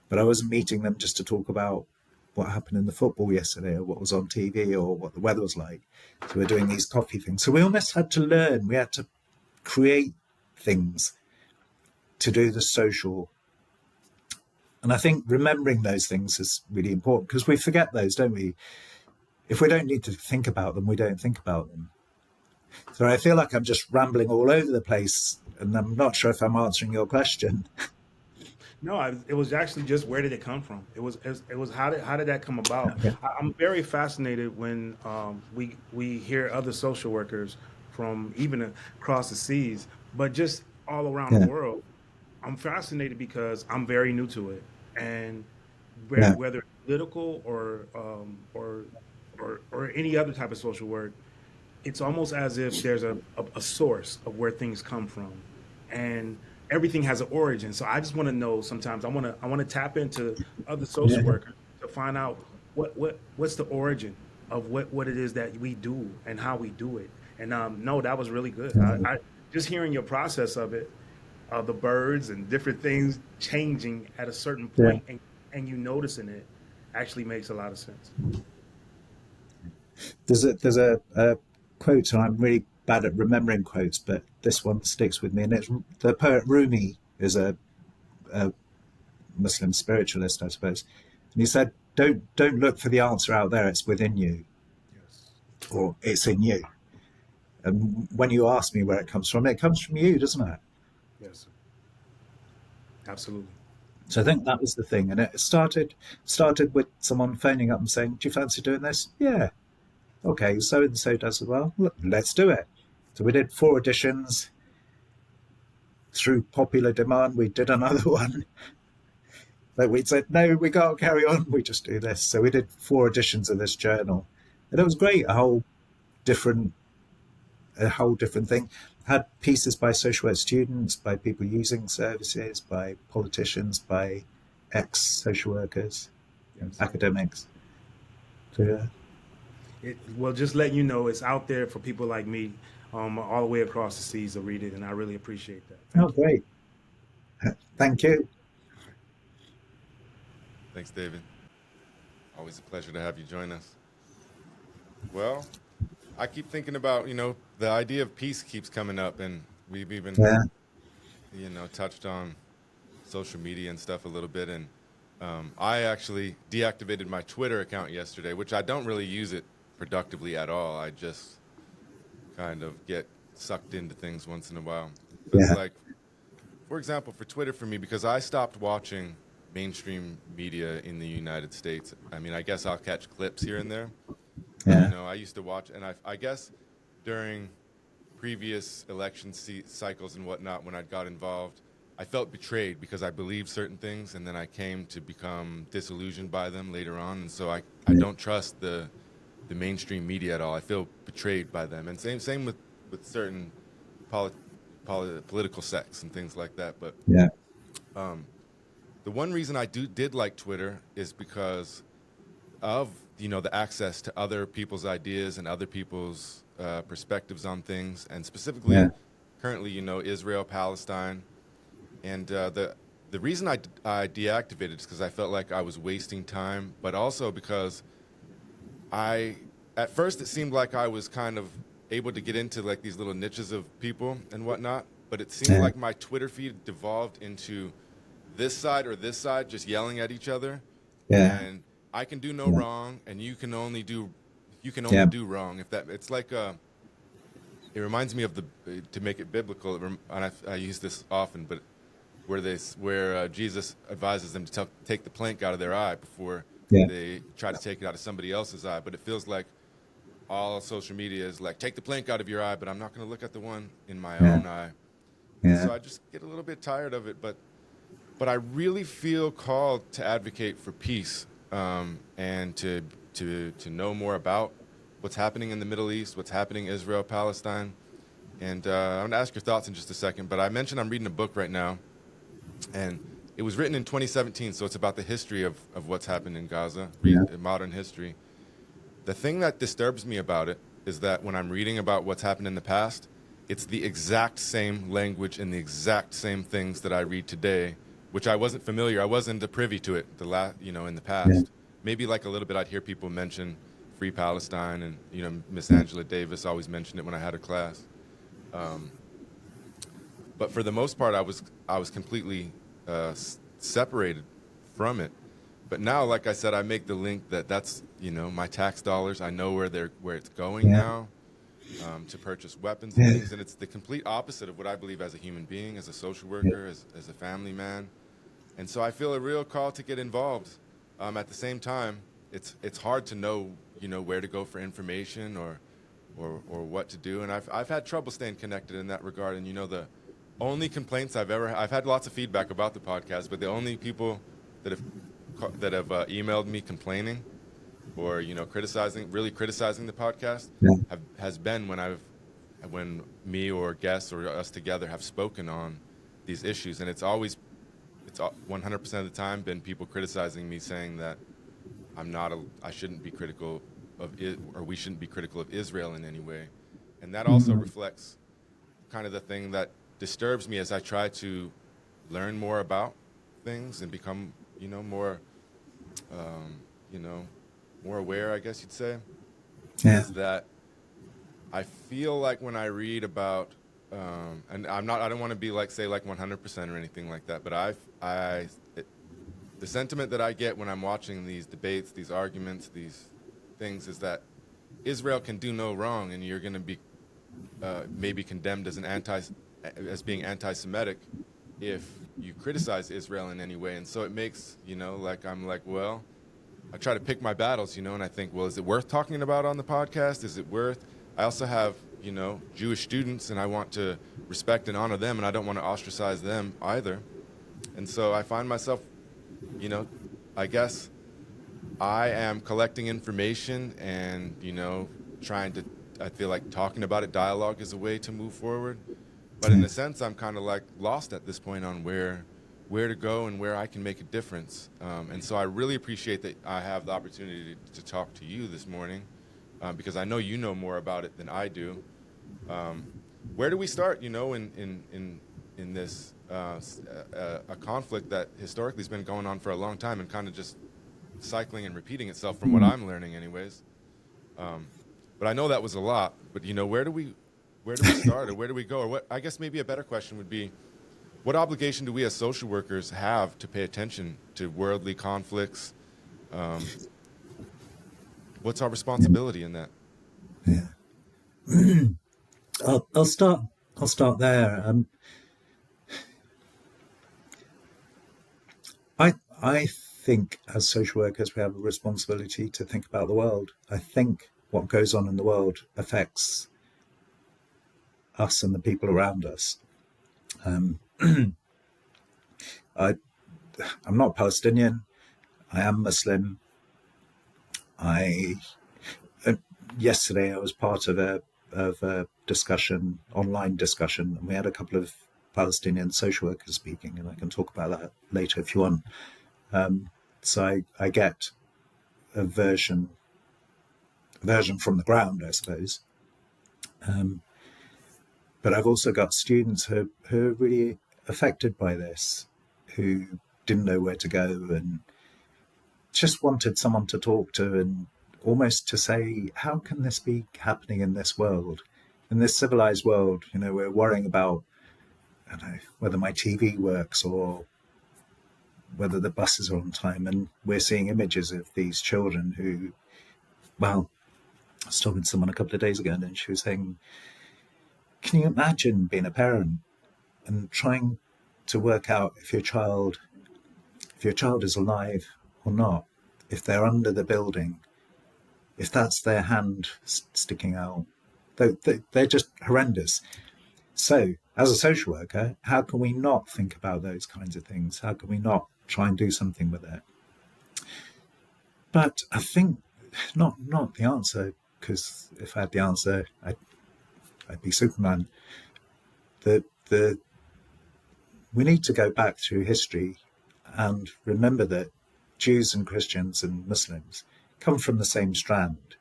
but I wasn't meeting them just to talk about what happened in the football yesterday or what was on TV or what the weather was like. So we're doing these coffee things. So we almost had to learn. We had to create things to do the social. And I think remembering those things is really important because we forget those, don't we? If we don't need to think about them, we don't think about them. So I feel like I'm just rambling all over the place and I'm not sure if I'm answering your question. No, it was actually just where did it come from? It was how did that come about? Okay. I'm very fascinated when we hear other social workers from even across the seas, but just all around the world. I'm fascinated because I'm very new to it, and whether political or any other type of social work, it's almost as if there's a source of where things come from, and everything has an origin. So I just want to know. Sometimes I want to tap into other social workers to find out what's the origin of what it is that we do and how we do it. And no, that was really good. I just hearing your process of it, the birds and different things changing at a certain point, and you noticing it actually makes a lot of sense. There's a quote, and I'm really bad at remembering quotes, but this one sticks with me. And it's the poet Rumi is a Muslim spiritualist, I suppose. And he said, "Don't look for the answer out there; it's within you, Yes. or it's in you." And when you ask me where it comes from you, doesn't it? Yes. Absolutely. So I think that was the thing, and it started with someone phoning up and saying, "Do you fancy doing this?" Yeah. Okay, so and so does as well. Look, let's do it. So we did 4 editions. Through popular demand, we did another one. But we said, no, we can't carry on. We just do this. So we did 4 editions of this journal. And it was great, a whole different thing. Had pieces by social work students, by people using services, by politicians, by ex-social workers, Yes. academics. So, yeah. Well, just letting you know, it's out there for people like me, all the way across the seas to read it, and I really appreciate that. Oh, great. Thank you. Thanks, David. Always a pleasure to have you join us. Well, I keep thinking about, the idea of peace keeps coming up, and we've even, touched on social media and stuff a little bit. And I actually deactivated my Twitter account yesterday, which I don't really use it productively at all. I just kind of get sucked into things once in a while. But it's like, for example, for Twitter for me, because I stopped watching mainstream media in the United States. I mean, I guess I'll catch clips here and there. Yeah. I used to watch, and I guess during previous election cycles and whatnot, when I got involved, I felt betrayed because I believed certain things, and then I came to become disillusioned by them later on. And so I don't trust the mainstream media at all. I feel betrayed by them. And same with certain political sects and things like that. But Yeah. the one reason I did like Twitter is because of, you know, the access to other people's ideas and other people's perspectives on things, and specifically Yeah. currently, you know, Israel-Palestine. And the reason I deactivated is because I felt like I was wasting time, but also because at first it seemed like I was kind of able to get into like these little niches of people and whatnot, but it seemed Yeah. like my Twitter feed devolved into this side or this side just yelling at each other. Yeah. And I can do no Yeah. wrong, and you can only do Yeah. wrong. If that, it's like it reminds me of to make it biblical. And I use this often, but where Jesus advises them to take the plank out of their eye before Yeah. they try to take it out of somebody else's eye. But it feels like all social media is like, take the plank out of your eye, but I'm not going to look at the one in my Yeah. own eye. Yeah. So I just get a little bit tired of it, but I really feel called to advocate for peace, and to know more about what's happening in the Middle East, what's happening in Israel, Palestine. And I'm going to ask your thoughts in just a second, but I mentioned I'm reading a book right now, and it was written in 2017, so it's about the history of what's happened in Gaza, Yeah. modern history. The thing that disturbs me about it is that when I'm reading about what's happened in the past, it's the exact same language and the exact same things that I read today, which I wasn't familiar. I wasn't privy to it in the past. Yeah. Maybe like a little bit I'd hear people mention Free Palestine, and, you know, Miss Angela Davis always mentioned it when I had a class. But for the most part, I was completely separated from it. But now, like I said, I make the link that's, you know, my tax dollars. I know where it's going Yeah. now, to purchase weapons and Yeah. things. And it's the complete opposite of what I believe as a human being, as a social worker, as a family man. And so I feel a real call to get involved. At the same time, it's hard to know, you know, where to go for information or what to do. And I've had trouble staying connected in that regard. And, you know, the only complaints I've had lots of feedback about the podcast, but the only people that have emailed me complaining or, you know, criticizing the podcast Yeah. has been when me or guests or us together have spoken on these issues. And it's 100% of the time been people criticizing me, saying that I shouldn't be critical of it, or we shouldn't be critical of Israel in any way. And that also reflects kind of the thing that disturbs me as I try to learn more about things and become, you know, more aware, I guess you'd say, Yeah. is that I feel like when I read about, and I don't want to be like 100% or anything like that, but the sentiment that I get when I'm watching these debates, these arguments, these things, is that Israel can do no wrong, and you're going to be maybe condemned as being anti-Semitic if you criticize Israel in any way. And so it makes, you know, like I'm like, well, I try to pick my battles, you know, and I think, well, is it worth talking about on the podcast? Is it worth? I also have, you know, Jewish students, and I want to respect and honor them, and I don't want to ostracize them either. And so I find myself, you know, I guess I am collecting information and, you know, I feel like talking about it, dialogue is a way to move forward. But in a sense, I'm kind of like lost at this point on where to go and where I can make a difference. And so I really appreciate that I have the opportunity to talk to you this morning, because I know you know more about it than I do. Where do we start, you know, in this a conflict that historically has been going on for a long time and kind of just cycling and repeating itself from what I'm learning anyways. But I know that was a lot, but, you know, where do we start, or where do we go? Or what, I guess maybe a better question would be, what obligation do we as social workers have to pay attention to worldly conflicts? What's our responsibility in that? Yeah. I'll start there. I think as social workers we have a responsibility to think about the world. I think what goes on in the world affects us and the people around us. I'm not Palestinian. I am Muslim. Yesterday I was part of a discussion, online discussion, and we had a couple of Palestinian social workers speaking, and I can talk about that later if you want. So I get a version from the ground, I suppose. But I've also got students who are really affected by this, who didn't know where to go and just wanted someone to talk to and almost to say, how can this be happening in this world? In this civilized world, we're worrying about, I don't know, whether my TV works or whether the buses are on time. And we're seeing images of these children who, well, I was talking to someone a couple of days ago and she was saying, can you imagine being a parent and trying to work out if your child is alive or not, if they're under the building, if that's their hand sticking out? They're just horrendous. So as a social worker, how can we not think about those kinds of things? How can we not try and do something with it? But I think not the answer, because if I had the answer, I'd be Superman. We need to go back through history and remember that Jews and Christians and Muslims come from the same strand.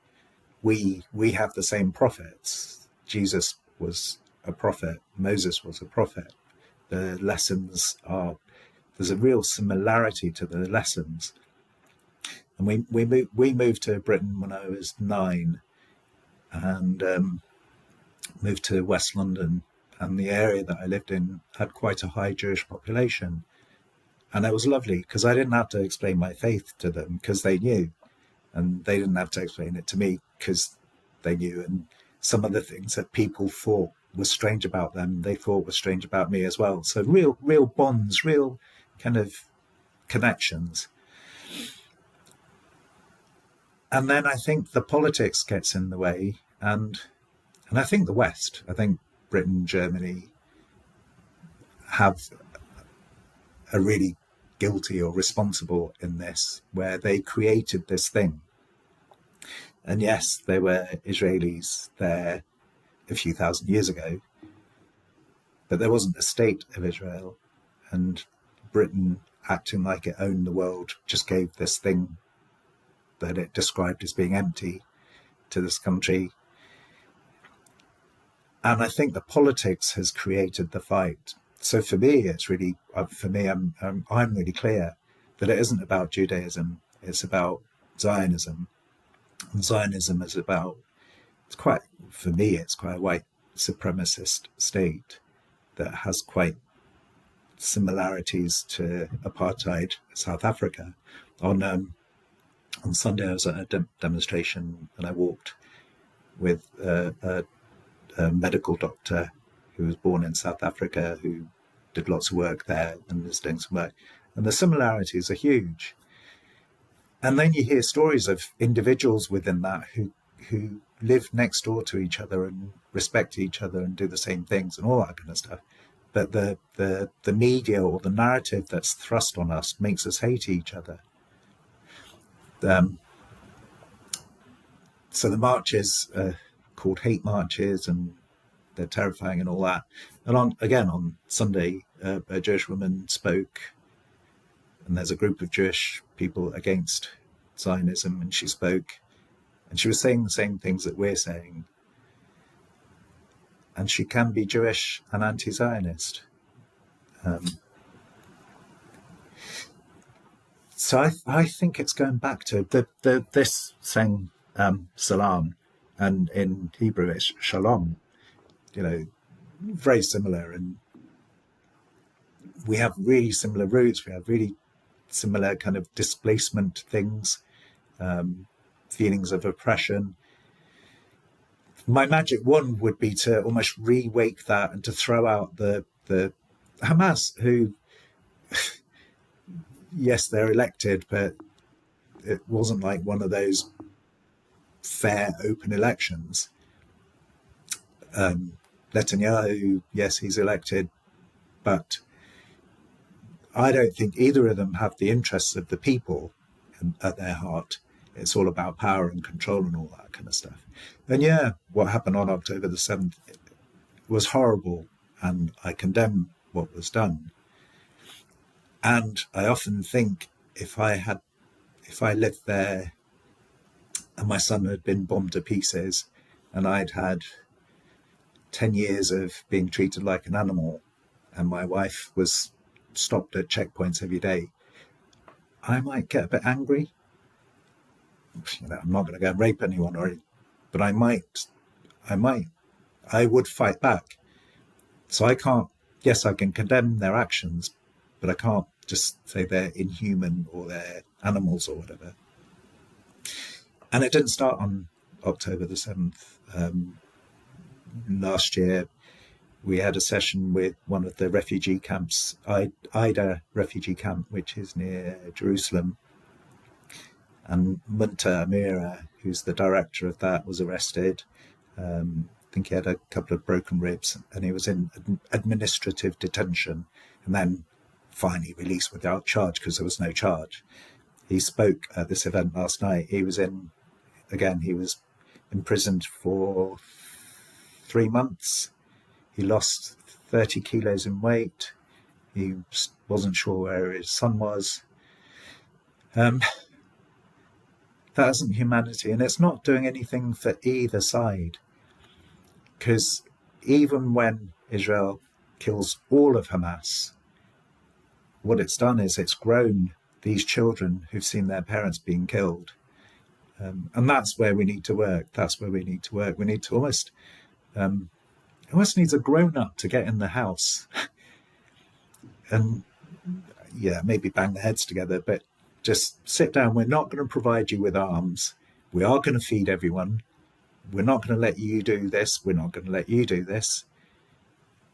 We have the same prophets. Jesus was a prophet. Moses was a prophet. The lessons there's a real similarity to the lessons. And we moved to Britain when I was 9, and moved to West London, and the area that I lived in had quite a high Jewish population. And it was lovely because I didn't have to explain my faith to them because they knew, and they didn't have to explain it to me because they knew. And some of the things that people thought was strange about them, they thought was strange about me as well. So real bonds, real kind of connections. And then I think the politics gets in the way, and I think the West, I think Britain, Germany, have are really guilty or responsible in this, where they created this thing. And yes, there were Israelis there a few thousand years ago, but there wasn't a state of Israel, and Britain, acting like it owned the world, just gave this thing that it described as being empty to this country. And I think the politics has created the fight. So for me, it's really, I'm really clear that it isn't about Judaism. It's about Zionism. And Zionism is about, it's quite a white supremacist state that has quite similarities to apartheid South Africa. On Sunday, I was at a demonstration and I walked with a medical doctor who was born in South Africa, who did lots of work there and is doing some work. And the similarities are huge. And then you hear stories of individuals within that who live next door to each other and respect each other and do the same things and all that kind of stuff. But the media or the narrative that's thrust on us makes us hate each other. So the marches are called hate marches, and they're terrifying and all that. And on Sunday, a Jewish woman spoke, and there's a group of Jewish people against Zionism, and she spoke, and she was saying the same things that we're saying. And she can be Jewish and anti-Zionist. So I think it's going back to this saying salam, and in Hebrew it's shalom. Very similar, and we have really similar roots. We have really similar kind of displacement things, feelings of oppression. My magic wand would be to almost re-wake that and to throw out the Hamas, who, yes, they're elected, but it wasn't like one of those fair, open elections. Netanyahu, yes, he's elected, but I don't think either of them have the interests of the people at their heart. It's all about power and control and all that kind of stuff. And yeah, what happened on October the 7th was horrible, and I condemn what was done. And I often think if I lived there and my son had been bombed to pieces and I'd had 10 years of being treated like an animal and my wife was stopped at checkpoints every day, I might get a bit angry. I'm not going to go and rape anyone, but I would fight back. So I can't, yes, I can condemn their actions, but I can't just say they're inhuman or they're animals or whatever. And it didn't start on October the 7th. Last year, we had a session with one of the refugee camps, Ida refugee camp, which is near Jerusalem. And Munta Amira, who's the director of that, was arrested. I think he had a couple of broken ribs and he was in administrative detention and then finally released without charge because there was no charge. He spoke at this event last night. He was imprisoned for 3 months. He lost 30 kilos in weight. He wasn't sure where his son was. That isn't humanity, and it's not doing anything for either side. Because even when Israel kills all of Hamas, what it's done is it's grown these children who've seen their parents being killed. And that's where we need to work. We need to almost needs a grown-up to get in the house and, yeah, maybe bang their heads together, but just sit down. We're not going to provide you with arms. We are going to feed everyone. We're not going to let you do this. We're not going to let you do this.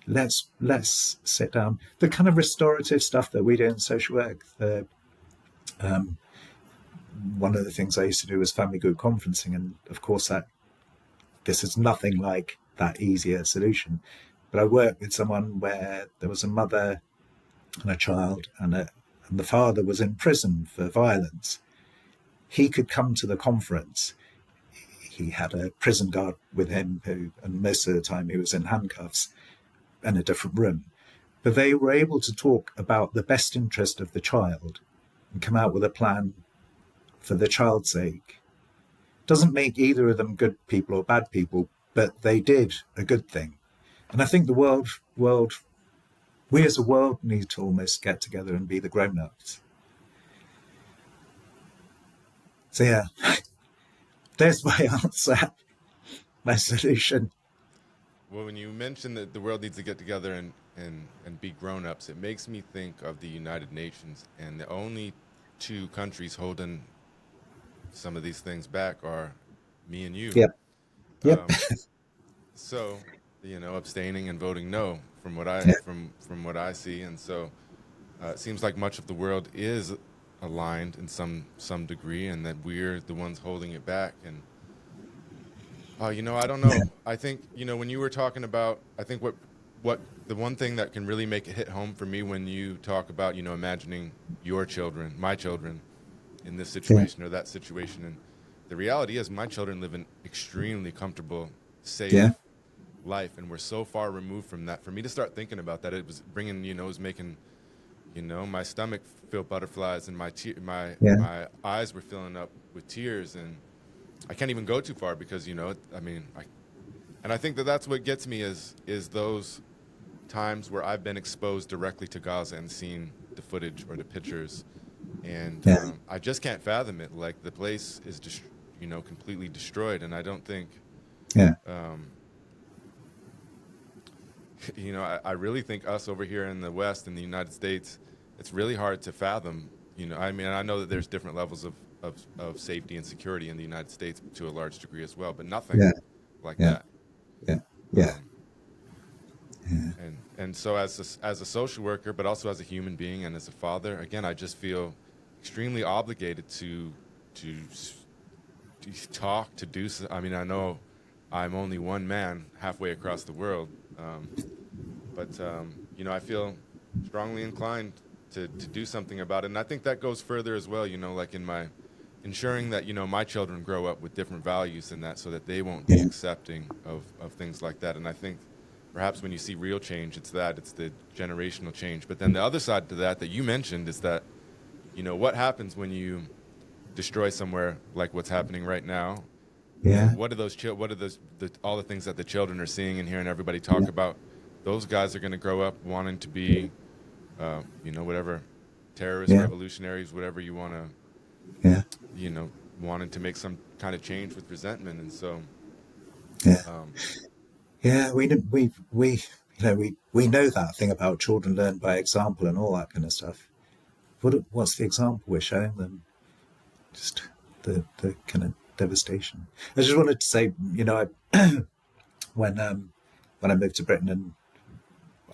Let's sit down. The kind of restorative stuff that we do in social work, one of the things I used to do was family group conferencing, and of course this is nothing like that easier solution. But I worked with someone where there was a mother and a child, and the father was in prison for violence. He could come to the conference. He had a prison guard with him and most of the time he was in handcuffs in a different room. But they were able to talk about the best interest of the child and come out with a plan for the child's sake. Doesn't make either of them good people or bad people, but they did a good thing. And I think the world, we as a world need to almost get together and be the grown-ups. So yeah, there's my answer, my solution. Well, when you mention that the world needs to get together and be grown-ups, it makes me think of the United Nations, and the only two countries holding some of these things back are me and you. Yep. So, abstaining and voting no from what what I see, and so it seems like much of the world is aligned in some degree, and that we're the ones holding it back. And I don't know. I think when you were talking about, I think what the one thing that can really make it hit home for me when you talk about imagining your children, my children, in this situation or that situation, and the reality is my children live an extremely comfortable, safe life, and we're so far removed from that. For me to start thinking about that, it was bringing, it was making, my stomach feel butterflies, and my eyes were filling up with tears, and I can't even go too far because I think that's what gets me is those times where I've been exposed directly to Gaza and seen the footage or the pictures, and I just can't fathom it. Like, the place is just completely destroyed, and I don't think I really think us over here in the West, in the United States, it's really hard to fathom. I know that there's different levels of safety and security in the United States to a large degree as well, but nothing like that. And so as a social worker, but also as a human being and as a father, again, I just feel extremely obligated to talk, to do. I know I'm only one man halfway across the world, but I feel strongly inclined to do something about it. And I think that goes further as well, like in my ensuring that, my children grow up with different values than that so that they won't be accepting of things like that. And I think perhaps when you see real change, it's the generational change. But then the other side to that you mentioned is that, what happens when you destroy somewhere like what's happening right now? Yeah. What are those all the things that the children are seeing and hearing everybody talk about? Those guys are going to grow up wanting to be, whatever, terrorists, revolutionaries, whatever you want to, wanting to make some kind of change with resentment. And so, we know that thing about children learn by example and all that kind of stuff. What's the example we're showing them? Just the kind of devastation. I just wanted to say, when I moved to Britain and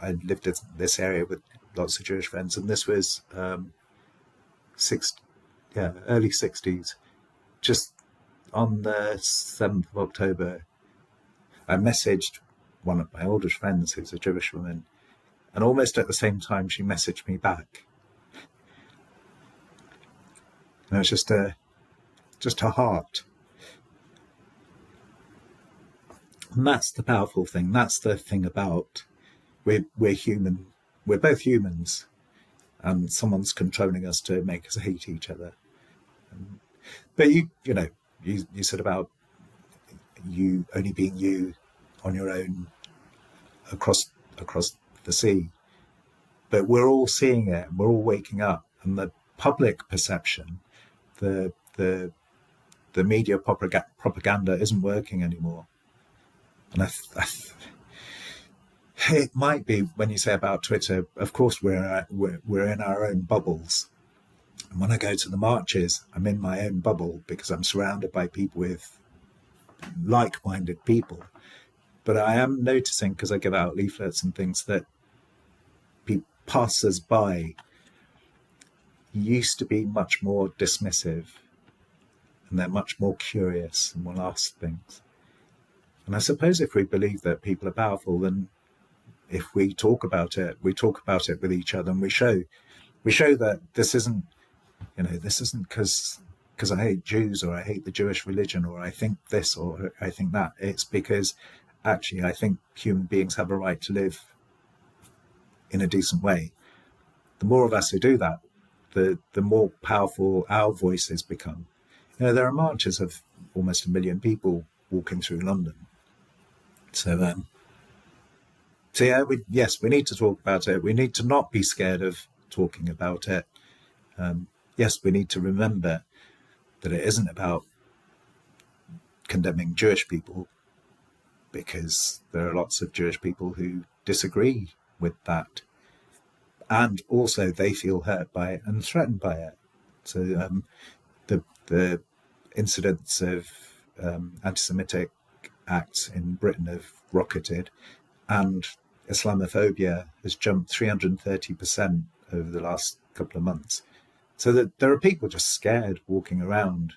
I lived in this area with lots of Jewish friends, and this was early 60s. Just on the 7th of October, I messaged one of my oldest friends, who's a Jewish woman, and almost at the same time she messaged me back. And it was just her heart. And that's the powerful thing. That's the thing about we're human. We're both humans, and someone's controlling us to make us hate each other. But you said about you only being you on your own across the sea. But we're all seeing it. We're all waking up, and the public perception, the media propaganda isn't working anymore. And it might be, when you say about Twitter, of course we're in our own bubbles. And when I go to the marches, I'm in my own bubble because I'm surrounded by people with like-minded people. But I am noticing, because I give out leaflets and things, that passers-by used to be much more dismissive, and they're much more curious and will ask things. And I suppose if we believe that people are powerful, then if we talk about it with each other, and we show that this isn't because I hate Jews, or I hate the Jewish religion, or I think this, or I think that. It's because actually I think human beings have a right to live in a decent way. The more of us who do that, the more powerful our voices become. There are marches of almost 1 million people walking through London. So we need to talk about it. We need to not be scared of talking about it. Yes, we need to remember that it isn't about condemning Jewish people, because there are lots of Jewish people who disagree with that. And also they feel hurt by it and threatened by it. So the incidents of anti-Semitic acts in Britain have rocketed, and Islamophobia has jumped 330% over the last couple of months. So that there are people just scared walking around.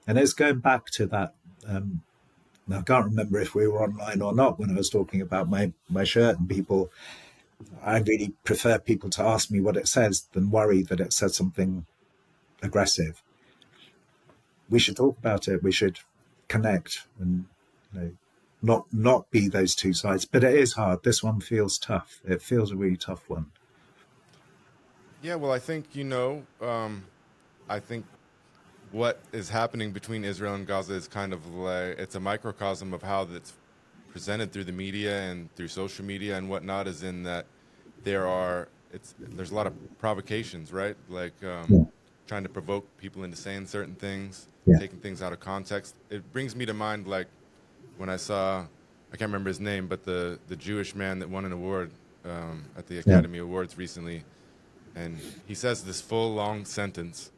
And it's going back to that. Now, I can't remember if we were online or not when I was talking about my shirt, and people, I really prefer people to ask me what it says than worry that it says something aggressive. We should talk about it. We should connect and not be those two sides. But it is hard. This one feels tough. It feels a really tough one. Yeah, well, I think, I think what is happening between Israel and Gaza is kind of like, it's a microcosm of how that's presented through the media and through social media and whatnot, is in that there's a lot of provocations, right? Like trying to provoke people into saying certain things, taking things out of context. It brings me to mind, like, when I saw, I can't remember his name, but the Jewish man that won an award at the Academy Awards recently, and he says this full long sentence,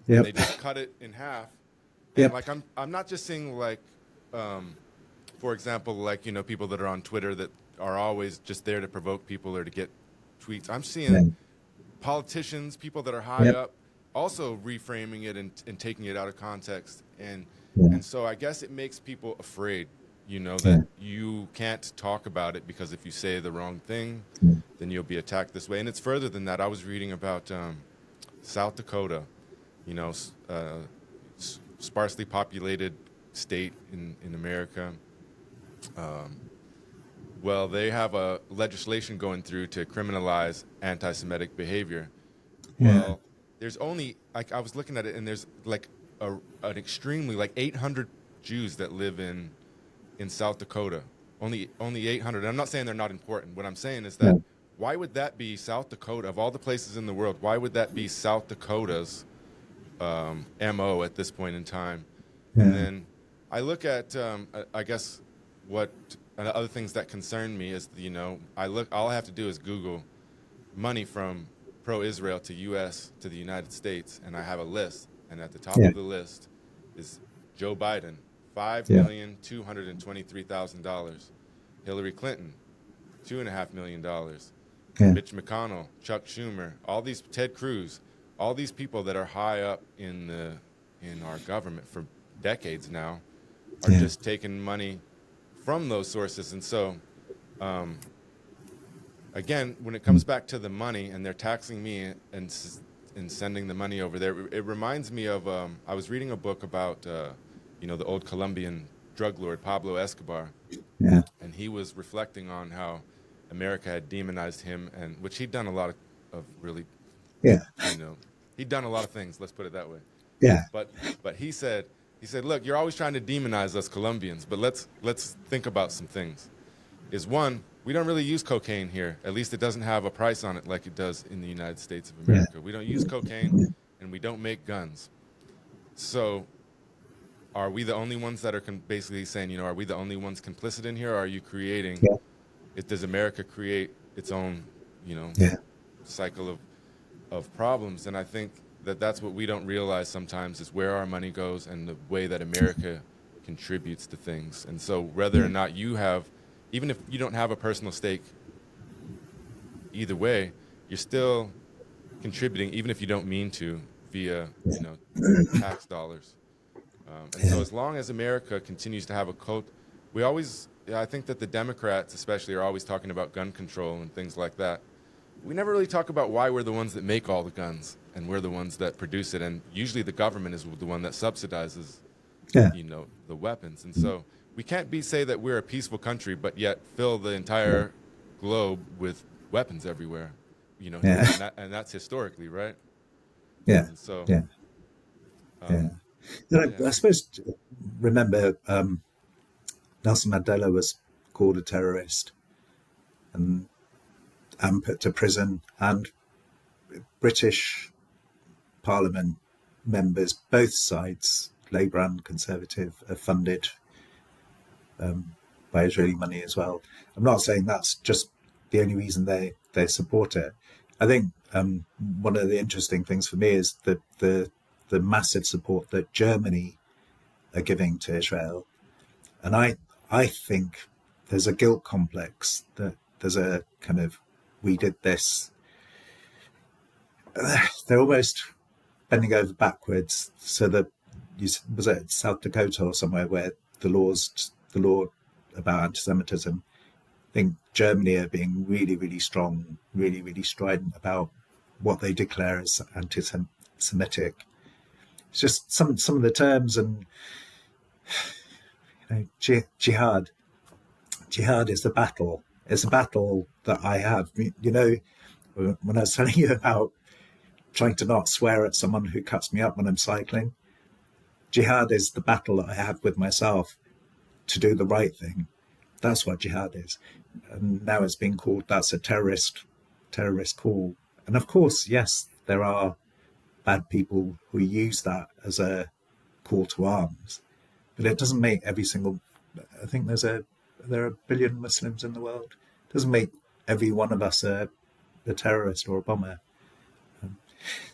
and they just cut it in half. And like, I'm not just seeing, like, for example, like, people that are on Twitter that are always just there to provoke people or to get tweets. I'm seeing politicians, people that are high up, also reframing it and taking it out of context. And so I guess it makes people afraid, that you can't talk about it, because if you say the wrong thing, then you'll be attacked this way. And it's further than that. I was reading about South Dakota, you know, sparsely populated state in America. Well, they have a legislation going through to criminalize anti-Semitic behavior. Yeah. Well, there's only, like, I was looking at it, and there's like an extremely, like 800 Jews that live in South Dakota. Only 800. And I'm not saying they're not important. What I'm saying is that why would that be South Dakota, of all the places in the world, why would that be South Dakota's MO at this point in time? Yeah. And then I look at, I guess, what other things that concern me is, you know, all I have to do is Google money from pro-Israel to U.S. to the United States, and I have a list. And at the top of the list is Joe Biden, $5,223,000. Hillary Clinton, $2.5 million. Mitch McConnell, Chuck Schumer, all these, Ted Cruz, all these people that are high up in our government for decades now are just taking money from those sources. And so, again, when it comes back to the money and they're taxing me and sending the money over there, it reminds me of, I was reading a book about, you know, the old Colombian drug lord Pablo Escobar. Yeah. And he was reflecting on how America had demonized him, and which he'd done a lot of really, you know, he'd done a lot of things, let's put it that way. Yeah. But he said, look, you're always trying to demonize us Colombians, but let's think about some things. Is one, we don't really use cocaine here. At least it doesn't have a price on it like it does in the United States of America. Yeah. We don't use cocaine, and we don't make guns. So are we the only ones that are basically saying, you know, are we the only ones complicit in here, or are you creating, does America create its own, you know, cycle of problems? And I think that's what we don't realize sometimes, is where our money goes and the way that America contributes to things. And so whether or not you have, even if you don't have a personal stake, either way, you're still contributing, even if you don't mean to, via, you know, tax dollars. And so as long as America continues to have a cult, I think that the Democrats especially are always talking about gun control and things like that. We never really talk about why we're the ones that make all the guns and we're the ones that produce it. And usually the government is the one that subsidizes, you know, the weapons. And so we can't say that we're a peaceful country, but yet fill the entire globe with weapons everywhere, you know, and that's historically, right? Yeah. And so, I suppose, remember, Nelson Mandela was called a terrorist and put to prison, and British Parliament members, both sides, Labour and Conservative, are funded by Israeli money as well. I'm not saying that's just the only reason they support it. I think one of the interesting things for me is the massive support that Germany are giving to Israel. And I think there's a guilt complex, that there's a kind of, we did this. They're almost bending over backwards. So that, was it South Dakota or somewhere where the law about anti-Semitism, I think Germany are being really, really strong, really, really strident about what they declare as anti-Semitic. It's just some of the terms, and you know, jihad. Jihad is the battle. It's a battle that I have. You know, when I was telling you about trying to not swear at someone who cuts me up when I'm cycling, jihad is the battle that I have with myself to do the right thing. That's what jihad is. And now it's being called, that's a terrorist call. And of course, yes, there are bad people who use that as a call to arms, but it doesn't make every single, I think there are a billion Muslims in the world. It doesn't make every one of us a terrorist or a bomber.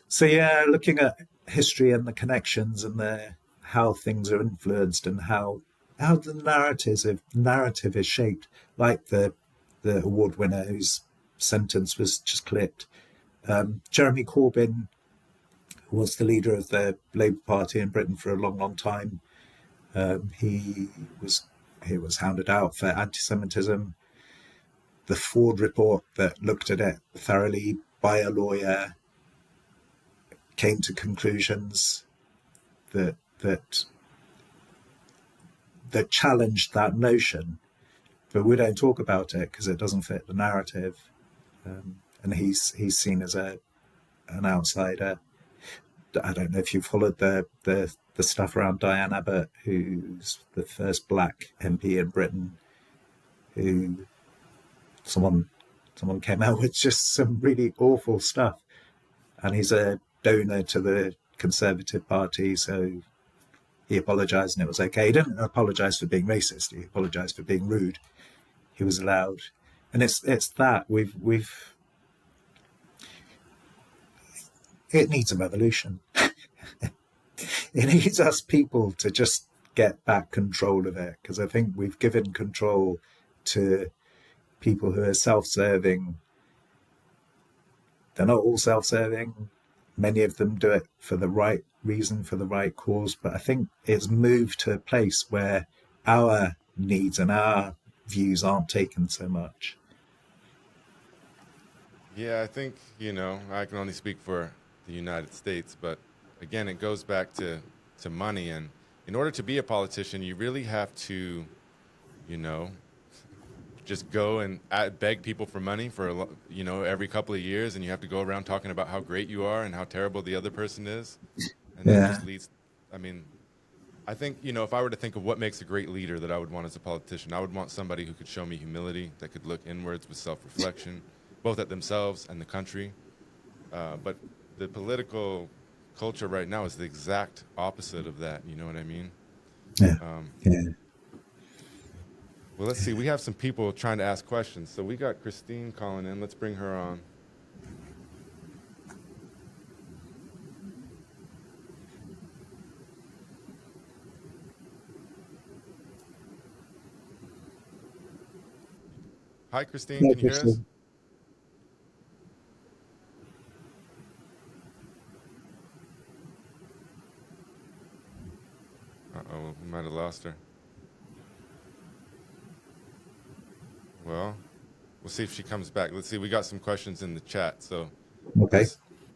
So yeah, looking at history and the connections and how things are influenced and how the narrative is shaped, like the award winner whose sentence was just clipped. Jeremy Corbyn was the leader of the Labour Party in Britain for a long, long time. He was hounded out for anti-Semitism. the Ford report that looked at it thoroughly by a lawyer came to conclusions that challenged that notion, but we don't talk about it because it doesn't fit the narrative, and he's seen as an outsider. I don't know if you followed the stuff around Diane Abbott, who's the first black MP in Britain, who someone came out with just some really awful stuff, and he's a donor to the Conservative Party, so he apologised and it was okay. He didn't apologise for being racist. He apologised for being rude. He was allowed, and it's that we've it needs a revolution. It needs us people to just get back control of it, because I think we've given control to people who are self-serving. They're not all self-serving. Many of them do it for the right reason, for the right cause, but I think it's moved to a place where our needs and our views aren't taken so much. Yeah, I think, I can only speak for the United States, but again, it goes back to money. And in order to be a politician, you really have to, just go and beg people for money for, every couple of years. And you have to go around talking about how great you are and how terrible the other person is. And that just leads, I think, if I were to think of what makes a great leader that I would want as a politician, I would want somebody who could show me humility, that could look inwards with self-reflection, both at themselves and the country. But the political culture right now is the exact opposite of that. You know what I mean? Yeah. Well, let's see. We have some people trying to ask questions. So we got Christine calling in. Let's bring her on. Hi, Christine. Can you hear us? Uh-oh, we might have lost her. Well, we'll see if she comes back. Let's see. We got some questions in the chat. So, Okay.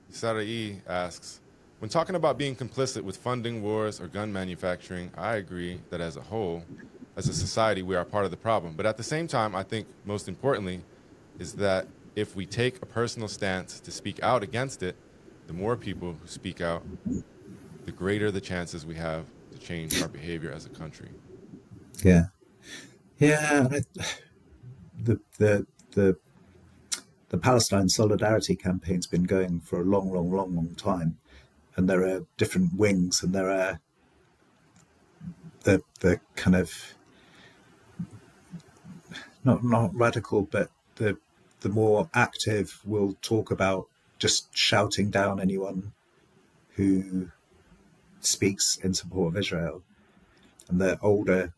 Sarai asks, when talking about being complicit with funding wars or gun manufacturing, I agree that as a whole, as a society, we are part of the problem. But at the same time, I think most importantly is that if we take a personal stance to speak out against it, the more people who speak out, the greater the chances we have to change our behavior as a country. Yeah. The Palestine Solidarity campaign's been going for a long time, and there are different wings, and there are the kind of not radical, but the more active will talk about just shouting down anyone who speaks in support of Israel, and the older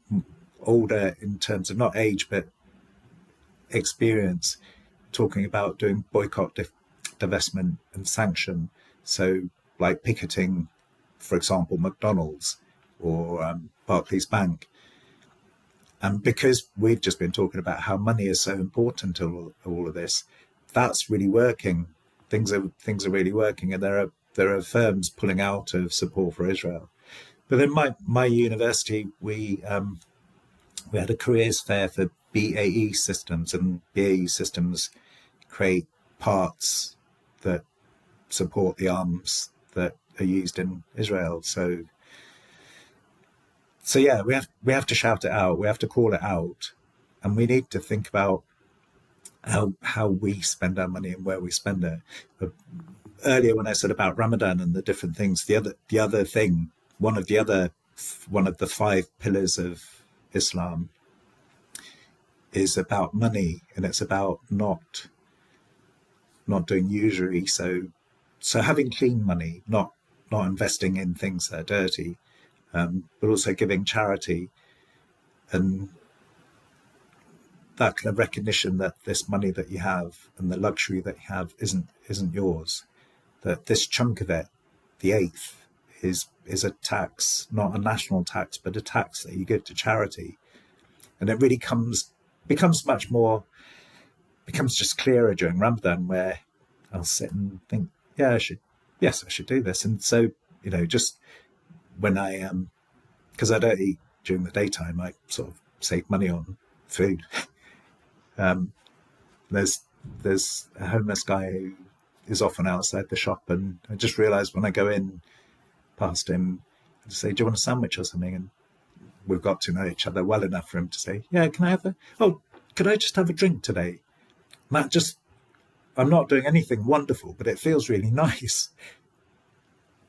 in terms of not age but experience, talking about doing boycott, divestment and sanction. So like picketing, for example, McDonald's or Barclays Bank. And because we've just been talking about how money is so important to all of this, that's really working. Things are really working, and there are firms pulling out of support for Israel. But in my university, we had a careers fair for BAE systems, and BAE systems create parts that support the arms that are used in Israel. So yeah, we have to shout it out. We have to call it out, and we need to think about how we spend our money and where we spend it. But earlier, when I said about Ramadan and the different things, the other thing, one of the 5 pillars of Islam is about money, and it's about not doing usury. So having clean money, not investing in things that are dirty, but also giving charity, and that kind of recognition that this money that you have and the luxury that you have isn't yours. That this chunk of it, the eighth, is a tax, not a national tax, but a tax that you give to charity, and it really becomes much more becomes just clearer during Ramadan, where I'll sit and think, I should do this. And so, just when I because I don't eat during the daytime, I sort of save money on food. There's a homeless guy who is often outside the shop, and I just realised when I go in past him, I just say, "Do you want a sandwich or something?" And we've got to know each other well enough for him to say, "Yeah, can I have could I just have a drink today?" And that just, I'm not doing anything wonderful, but it feels really nice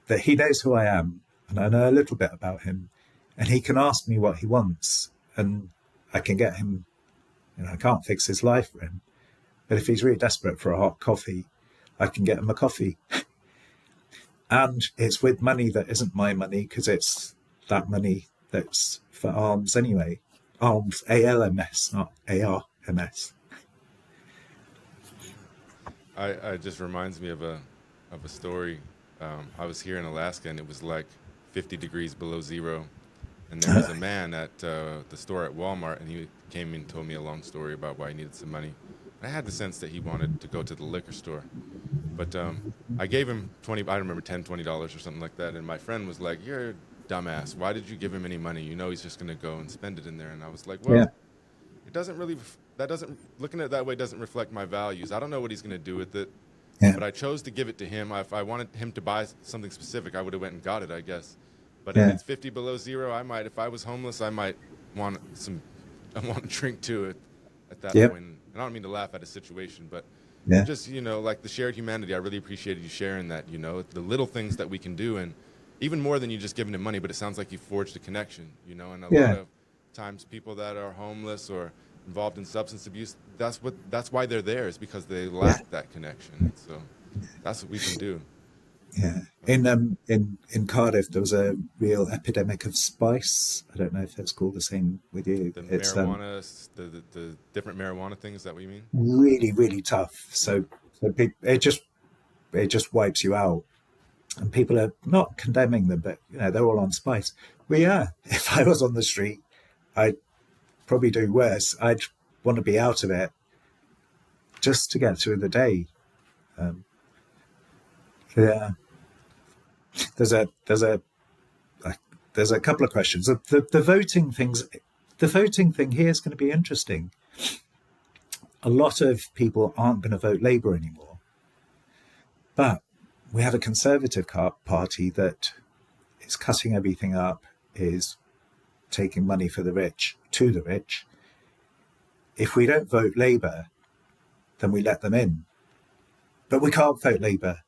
that he knows who I am and I know a little bit about him, and he can ask me what he wants, and I can get him. I can't fix his life for him, but if he's really desperate for a hot coffee, I can get him a coffee. And it's with money that isn't my money, because it's that money that's for alms anyway. Alms, ALMS, not ARMS. It just reminds me of a story. I was here in Alaska, and it was like 50 degrees below zero, and there was a man at the store at Walmart, and he came and told me a long story about why he needed some money. I had the sense that he wanted to go to the liquor store, but I gave him I remember $20 or something like that, and my friend was like, "You're a dumbass. Why did you give him any money? You know he's just going to go and spend it in there." And I was like, well, it doesn't really, looking at it that way doesn't reflect my values. I don't know what he's going to do with it, but I chose to give it to him. If I wanted him to buy something specific, I would have went and got it, I guess. But if it's 50 below zero, I might, if I was homeless, I might want a drink to it at that point. And I don't mean to laugh at a situation, but just, like the shared humanity, I really appreciated you sharing that, the little things that we can do, and even more than you just giving him money, but it sounds like you forged a connection, and a lot of times people that are homeless or involved in substance abuse, that's why they're there, is because they lack that connection. So that's what we can do. Yeah. In Cardiff, there was a real epidemic of spice. I don't know if it's called the same with you. It's marijuana, the different marijuana things, is that what you mean? Really, really tough. So it just wipes you out. And people are not condemning them, but they're all on spice. Well, if I was on the street, I'd probably do worse. I'd want to be out of it just to get through the day. There's a couple of questions. The voting things. The voting thing here is going to be interesting. A lot of people aren't going to vote Labour anymore, but we have a Conservative party that is cutting everything up, is taking money for the rich to the rich. If we don't vote Labour, then we let them in. But we can't vote Labour.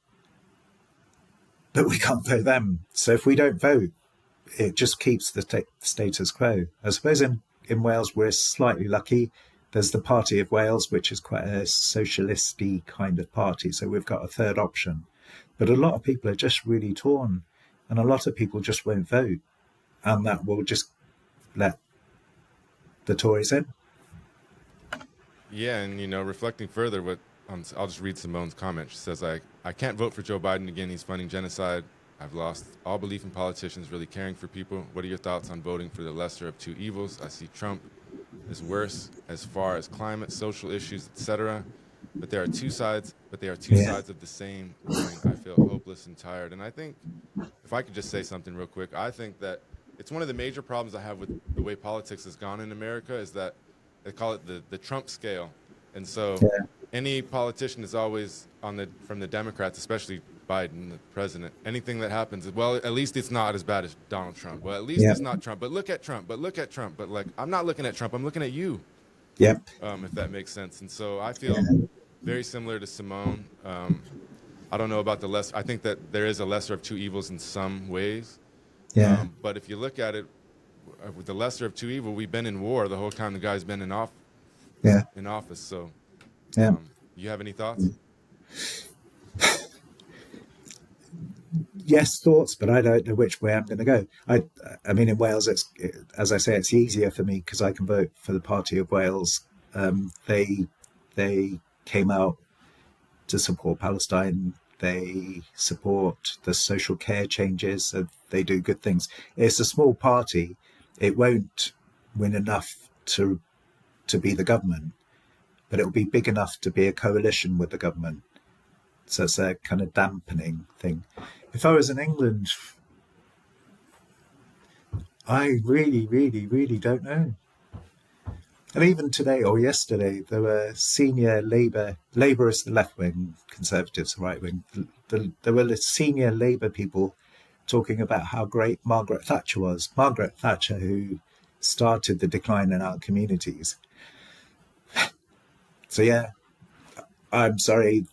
But we can't vote them. So if we don't vote, it just keeps the status quo. I suppose in Wales, we're slightly lucky. There's the Party of Wales, which is quite a socialist-y kind of party. So we've got a third option. But a lot of people are just really torn, and a lot of people just won't vote. And that will just let the Tories in. Yeah, and reflecting further, I'll just read Simone's comment. She says, I can't vote for Joe Biden again. He's funding genocide. I've lost all belief in politicians really caring for people. What are your thoughts on voting for the lesser of two evils? I see Trump as worse as far as climate, social issues, etc. But there are two sides. Sides of the same coin. I feel hopeless and tired. And I think, if I could just say something real quick, I think that it's one of the major problems I have with the way politics has gone in America, is that they call it the Trump scale. And so any politician is always from the Democrats, especially Biden, the president, anything that happens, well, at least it's not as bad as Donald Trump. Well, at least it's not Trump, but look at Trump. But like, I'm not looking at Trump, I'm looking at you. Yep. If that makes sense. And so I feel very similar to Simone. I don't know about I think that there is a lesser of two evils in some ways. Yeah. But if you look at it, with the lesser of two evils, we've been in war the whole time the guy's been in office. So, you have any thoughts? Yes, thoughts, but I don't know which way I'm going to go. I mean, in Wales, as I say, it's easier for me because I can vote for the Party of Wales. They came out to support Palestine. They support the social care changes. So they do good things. It's a small party. It won't win enough to be the government, but it'll be big enough to be a coalition with the government. So it's a kind of dampening thing. If I was in England, I really, really, really don't know. And even today or yesterday, there were senior Labour is the left wing, Conservatives the right wing. There were senior Labour people talking about how great Margaret Thatcher was. Margaret Thatcher, who started the decline in our communities. So yeah, I'm sorry,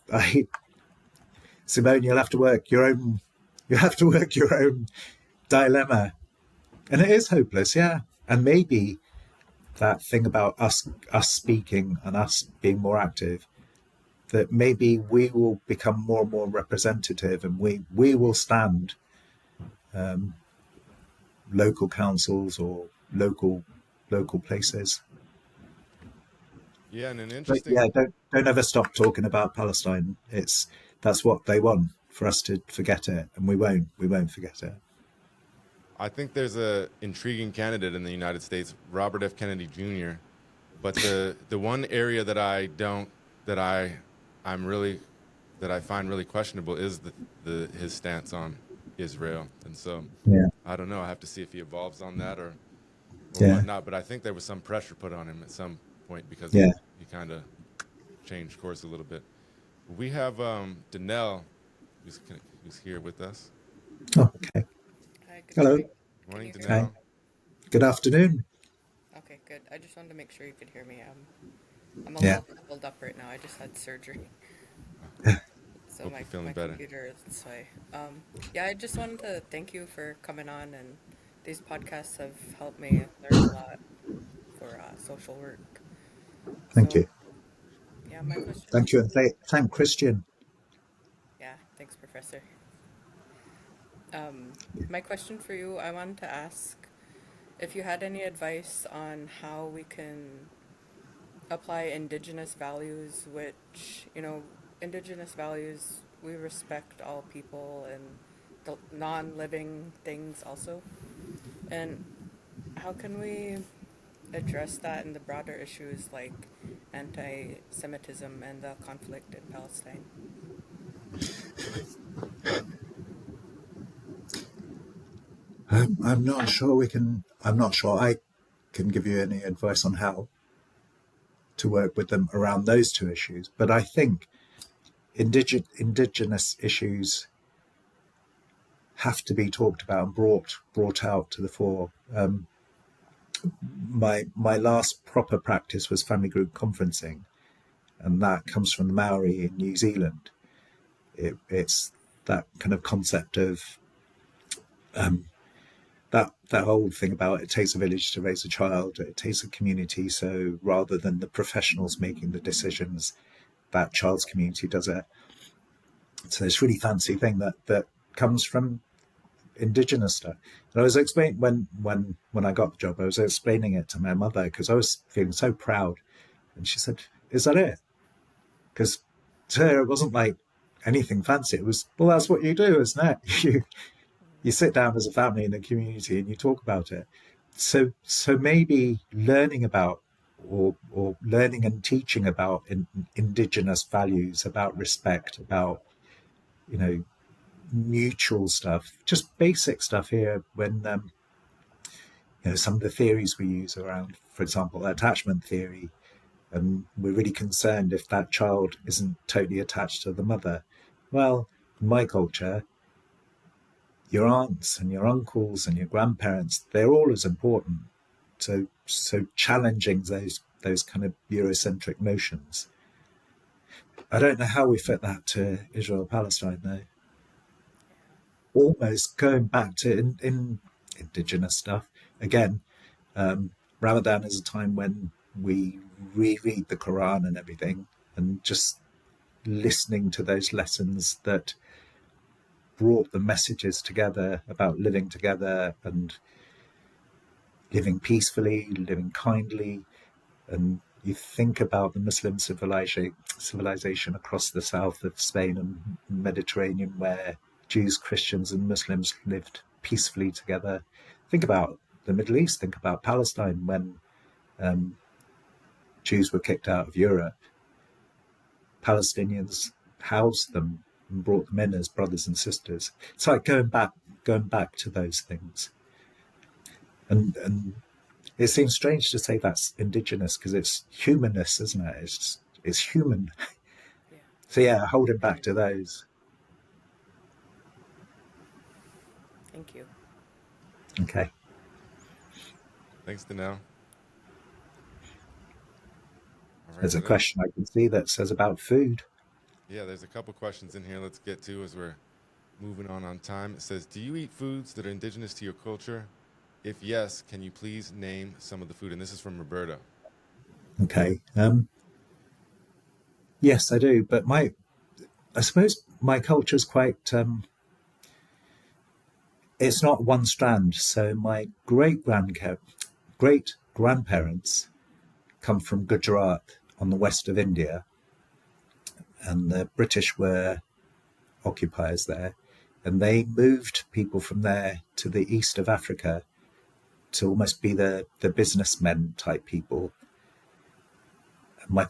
Simone, you'll have to work your own dilemma, and it is hopeless, yeah. And maybe that thing about us speaking and us being more active, that maybe we will become more and more representative, and we will stand local councils or local places. Yeah, and an But interesting. yeah, don't ever stop talking about Palestine. That's what they want, for us to forget it, and we won't forget it. I think there's a intriguing candidate in the United States, Robert F. Kennedy Jr. But the one area that I find really questionable is his stance on Israel, and so Yeah, I don't know. I have to see if he evolves on that or yeah, whatnot. But I think there was some pressure put on him at some point because yeah. he kind of changed course a little bit. We have Danelle, who's here with us. Oh, okay. Hi, good Hello. morning. Morning, Can you Danelle. hear Hi. Good afternoon. Okay, good. I just wanted to make sure you could hear me. I'm a Yeah. little coupled up right now. I just had surgery. So Hope my, you're feeling my better. computer is this way. Yeah, I just wanted to thank you for coming on, and these podcasts have helped me learn a lot for social work. Thank So, you. yeah, my question Thank to you, and thank Christian. yeah, thanks, Professor. My question for you, I wanted to ask if you had any advice on how we can apply Indigenous values, which, Indigenous values, we respect all people and the non-living things also. And how can we address that in the broader issues like anti-Semitism and the conflict in Palestine? I'm not sure I can give you any advice on how to work with them around those two issues. But I think indigenous issues have to be talked about and brought out to the fore. My last proper practice was family group conferencing, and that comes from the Maori in New Zealand. It's that kind of concept of that whole thing about it takes a village to raise a child, it takes a community. So rather than the professionals making the decisions, that child's community does it. So this really fancy thing that comes from Indigenous stuff. And I was explaining when I got the job, I was explaining it to my mother because I was feeling so proud, and she said, "Is that it?" Because to her it wasn't like anything fancy. It was, well, that's what you do, isn't it? You sit down as a family in a community and you talk about it. So maybe learning about or learning and teaching about Indigenous values, about respect, about mutual stuff, just basic stuff here. When some of the theories we use around, for example, attachment theory, and we're really concerned if that child isn't totally attached to the mother. Well, in my culture, your aunts and your uncles and your grandparents, they're all as important. So challenging those kind of Eurocentric notions. I don't know how we fit that to Israel-Palestine, though. Almost going back to in Indigenous stuff again. Ramadan is a time when we reread the Quran and everything, and just listening to those lessons that brought the messages together about living together and living peacefully, living kindly. And you think about the Muslim civilization across the south of Spain and Mediterranean, where Jews, Christians, and Muslims lived peacefully together. Think about the Middle East, think about Palestine, when Jews were kicked out of Europe, Palestinians housed them and brought them in as brothers and sisters. It's like going back to those things. And it seems strange to say that's indigenous because it's humanness, isn't it? It's human. Yeah. So yeah, holding back to those. Thank you. Okay. Thanks, Danelle. All right, There's a well, question I can see that says about food. yeah, there's a couple questions in here. Let's get to as we're moving on time. It says, do you eat foods that are indigenous to your culture? If yes, can you please name some of the food? And this is from Roberta. Okay. Yes, I do. But I suppose my culture is quite, it's not one strand. So my great grandparents come from Gujarat on the west of India, and the British were occupiers there, and they moved people from there to the east of Africa to almost be the businessmen type people. My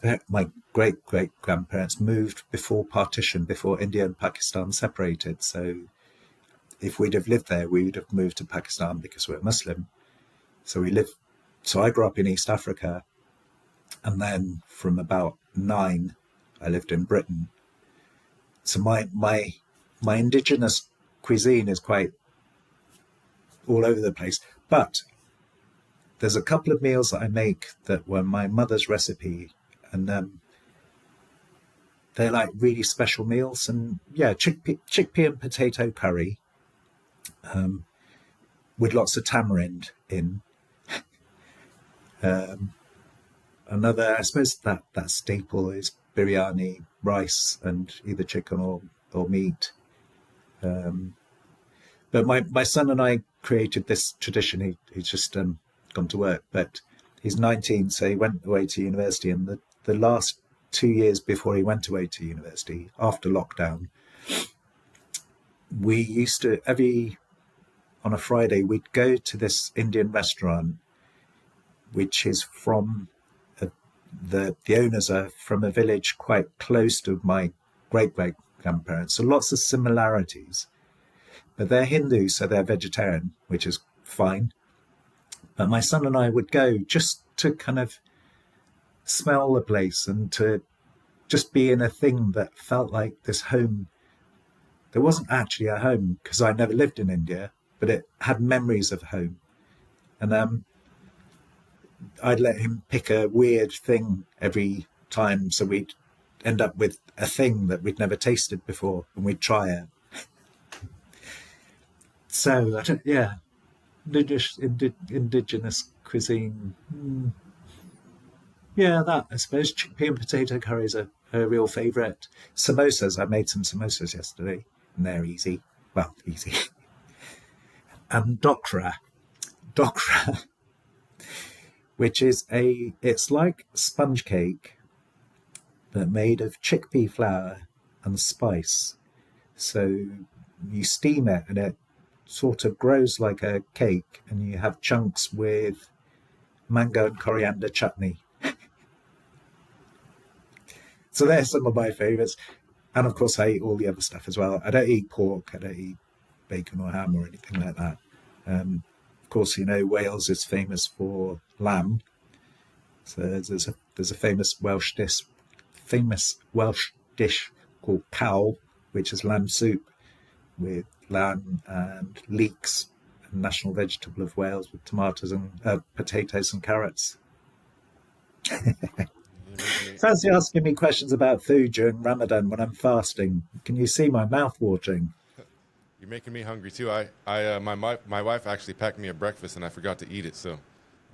great grandparents moved before partition, before India and Pakistan separated. So if we'd have lived there, we would have moved to Pakistan because we're Muslim. So I grew up in East Africa, and then from about 9, I lived in Britain. So my indigenous cuisine is quite all over the place. But there's a couple of meals that I make that were my mother's recipe, and they're like really special meals. And yeah, chickpea and potato curry with lots of tamarind in. Another, I suppose that staple is biryani, rice, and either chicken or meat. But my son and I created this tradition. He's just gone to work, but he's 19, so he went away to university. And the last 2 years before he went away to university, after lockdown, we used to, on a Friday, we'd go to this Indian restaurant, which is from the owners are from a village quite close to my great grandparents. So lots of similarities, but they're Hindu, so they're vegetarian, which is fine. But my son and I would go just to kind of smell the place and to just be in a thing that felt like this home. There wasn't actually a home because I never lived in India, but it had memories of home. And I'd let him pick a weird thing every time, so we'd end up with a thing that we'd never tasted before, and we'd try it. So, yeah, indigenous cuisine. Yeah, that, I suppose. Chickpea and potato curry is a real favourite. Samosas, I made some samosas yesterday, and they're easy. Well, easy. And dokra, which is it's like sponge cake, but made of chickpea flour and spice. So you steam it, and it sort of grows like a cake, and you have chunks with mango and coriander chutney. So there's some of my favourites. And of course, I eat all the other stuff as well. I don't eat pork, I don't eat bacon or ham or anything like that. Of course, Wales is famous for lamb. So there's a famous Welsh dish called cow, which is lamb soup with lamb and leeks, a national vegetable of Wales, with tomatoes and potatoes and carrots. Fancy asking me questions about food during Ramadan when I'm fasting. Can you see my mouth watering? You're making me hungry too. My wife actually packed me a breakfast and I forgot to eat it. So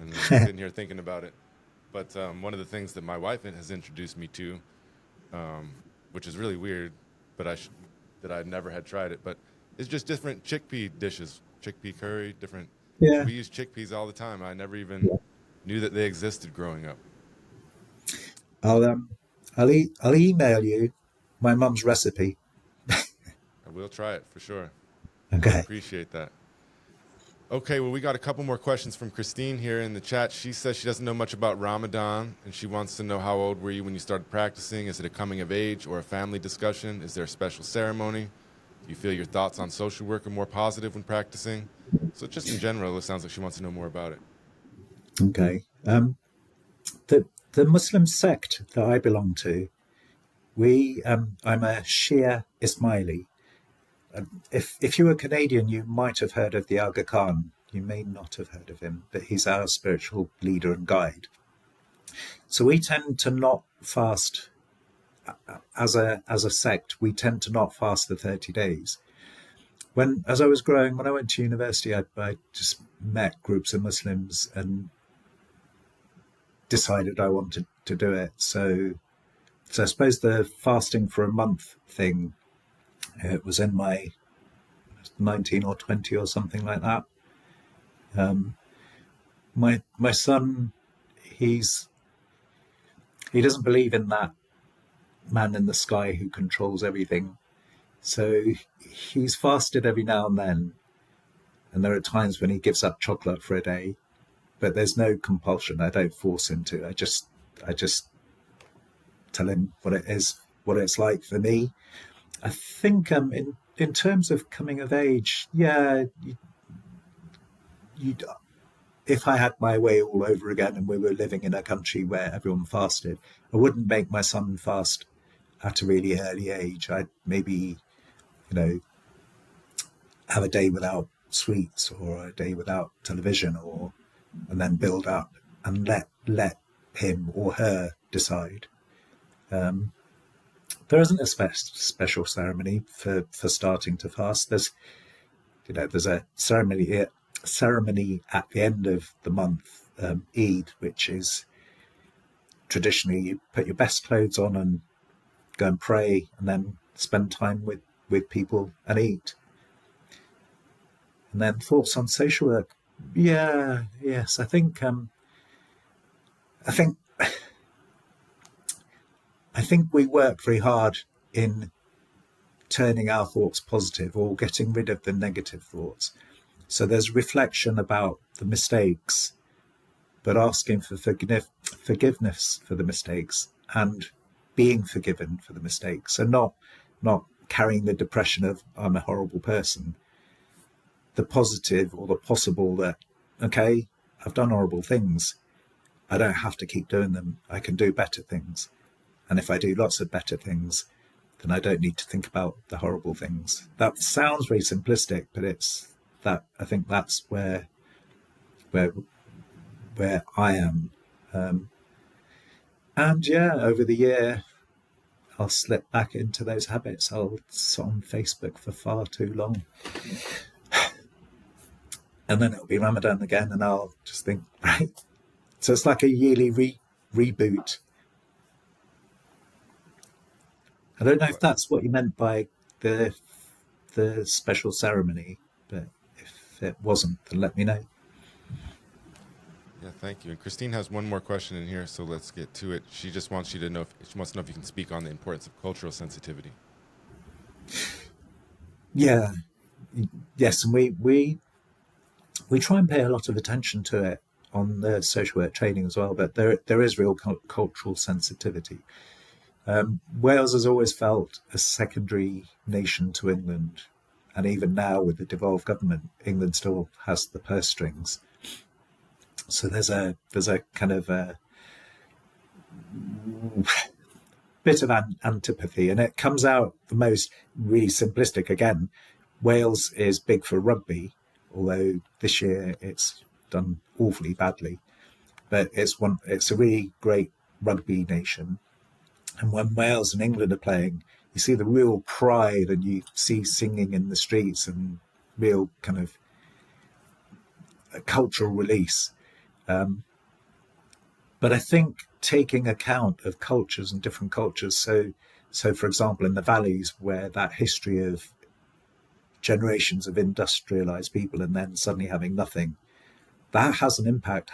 I'm sitting here thinking about it. But one of the things that my wife has introduced me to, which is really weird, but that I never had tried it, but it's just different chickpea dishes, chickpea curry, different. Yeah. We use chickpeas all the time. I never even knew that they existed growing up. I'll email you my mum's recipe. I will try it for sure. Okay. I appreciate that. Okay, well, we got a couple more questions from Christine here in the chat. She says she doesn't know much about Ramadan, and she wants to know, how old were you when you started practicing? Is it a coming of age or a family discussion? Is there a special ceremony? Do you feel your thoughts on social work are more positive when practicing? So just in general, it sounds like she wants to know more about it. Okay. The Muslim sect that I belong to, I'm a Shia Ismaili. If you were Canadian, you might have heard of the Aga Khan. You may not have heard of him, but he's our spiritual leader and guide. So we tend to not fast as a sect. We tend to not fast the 30 days. As I was growing, when I went to university, I just met groups of Muslims and decided I wanted to do it. So I suppose the fasting for a month thing, it was in my 19 or 20 or something like that. My son, he doesn't believe in that man in the sky who controls everything. So he's fasted every now and then. And there are times when he gives up chocolate for a day, but there's no compulsion. I don't force him to. I just tell him what it is, what it's like for me. I think in terms of coming of age, yeah, if I had my way all over again and we were living in a country where everyone fasted, I wouldn't make my son fast at a really early age. I'd maybe, have a day without sweets or a day without television, and then build up and let him or her decide. There isn't a special ceremony for starting to fast. There's a ceremony at the end of the month, Eid, which is traditionally you put your best clothes on and go and pray, and then spend time with people and eat. And then thoughts on social work. Yes, I think we work very hard in turning our thoughts positive or getting rid of the negative thoughts. So there's reflection about the mistakes, but asking for forgiveness for the mistakes and being forgiven for the mistakes, and not carrying the depression of I'm a horrible person. The positive or the possible that, okay, I've done horrible things. I don't have to keep doing them. I can do better things. And if I do lots of better things, then I don't need to think about the horrible things. That sounds very simplistic, but I think that's where I am. And yeah, over the year, I'll slip back into those habits. I'll sit on Facebook for far too long. And then it'll be Ramadan again, and I'll just think, right. So it's like a yearly reboot. I don't know if that's what you meant by the special ceremony, but if it wasn't, then let me know. Yeah, thank you. And Christine has one more question in here, so let's get to it. She just wants you to know if you can speak on the importance of cultural sensitivity. Yeah, yes, and we try and pay a lot of attention to it on the social work training as well, but there is real cultural sensitivity. Wales has always felt a secondary nation to England, and even now with the devolved government, England still has the purse strings. So there's a kind of a bit of antipathy, and it comes out the most really simplistic. Again, Wales is big for rugby, although this year it's done awfully badly. But it's a really great rugby nation. And when Wales and England are playing, you see the real pride, and you see singing in the streets and real kind of a cultural release. But I think taking account of cultures and different cultures, so for example, in the valleys where that history of generations of industrialized people and then suddenly having nothing, that has an impact,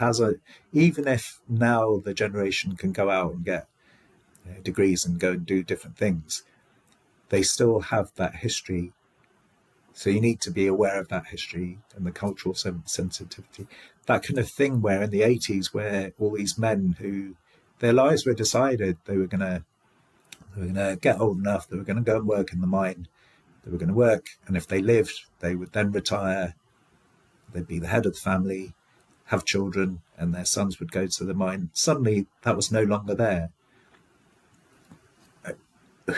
even if now the generation can go out and get degrees and go and do different things, they still have that history So you need to be aware of that history and the cultural sensitivity. That kind of thing where in the 80s, where all these men who their lives were decided, they were going to get old enough, they were going to go and work in the mine, they were going to work, and if they lived, they would then retire, they'd be the head of the family, have children, and their sons would go to the mine. Suddenly, that was no longer there.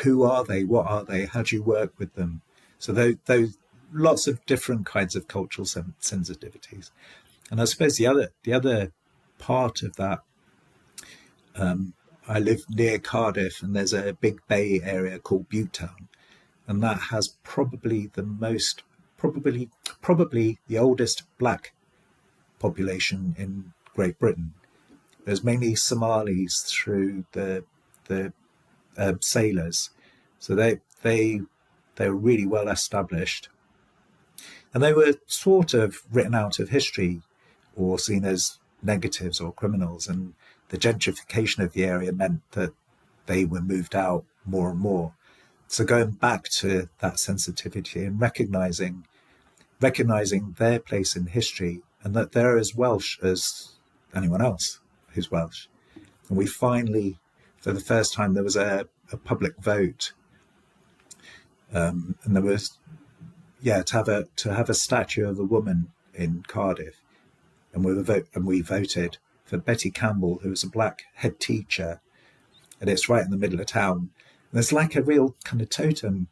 Who are they? What are they? How do you work with them? So those lots of different kinds of cultural sensitivities. And I suppose the other part of that, I live near Cardiff, and there's a big bay area called Butetown, and that has probably the oldest black population in Great Britain. There's mainly Somalis through the sailors, so they're really well established, and they were sort of written out of history or seen as negatives or criminals, and the gentrification of the area meant that they were moved out more and more. So going back to that sensitivity and recognizing their place in history, and that they're as Welsh as anyone else who's Welsh. And we finally, for the first time, there was a public vote, and there was to have a statue of a woman in Cardiff, and we voted for Betty Campbell, who was a black head teacher, and it's right in the middle of town. And it's like a real kind of totem.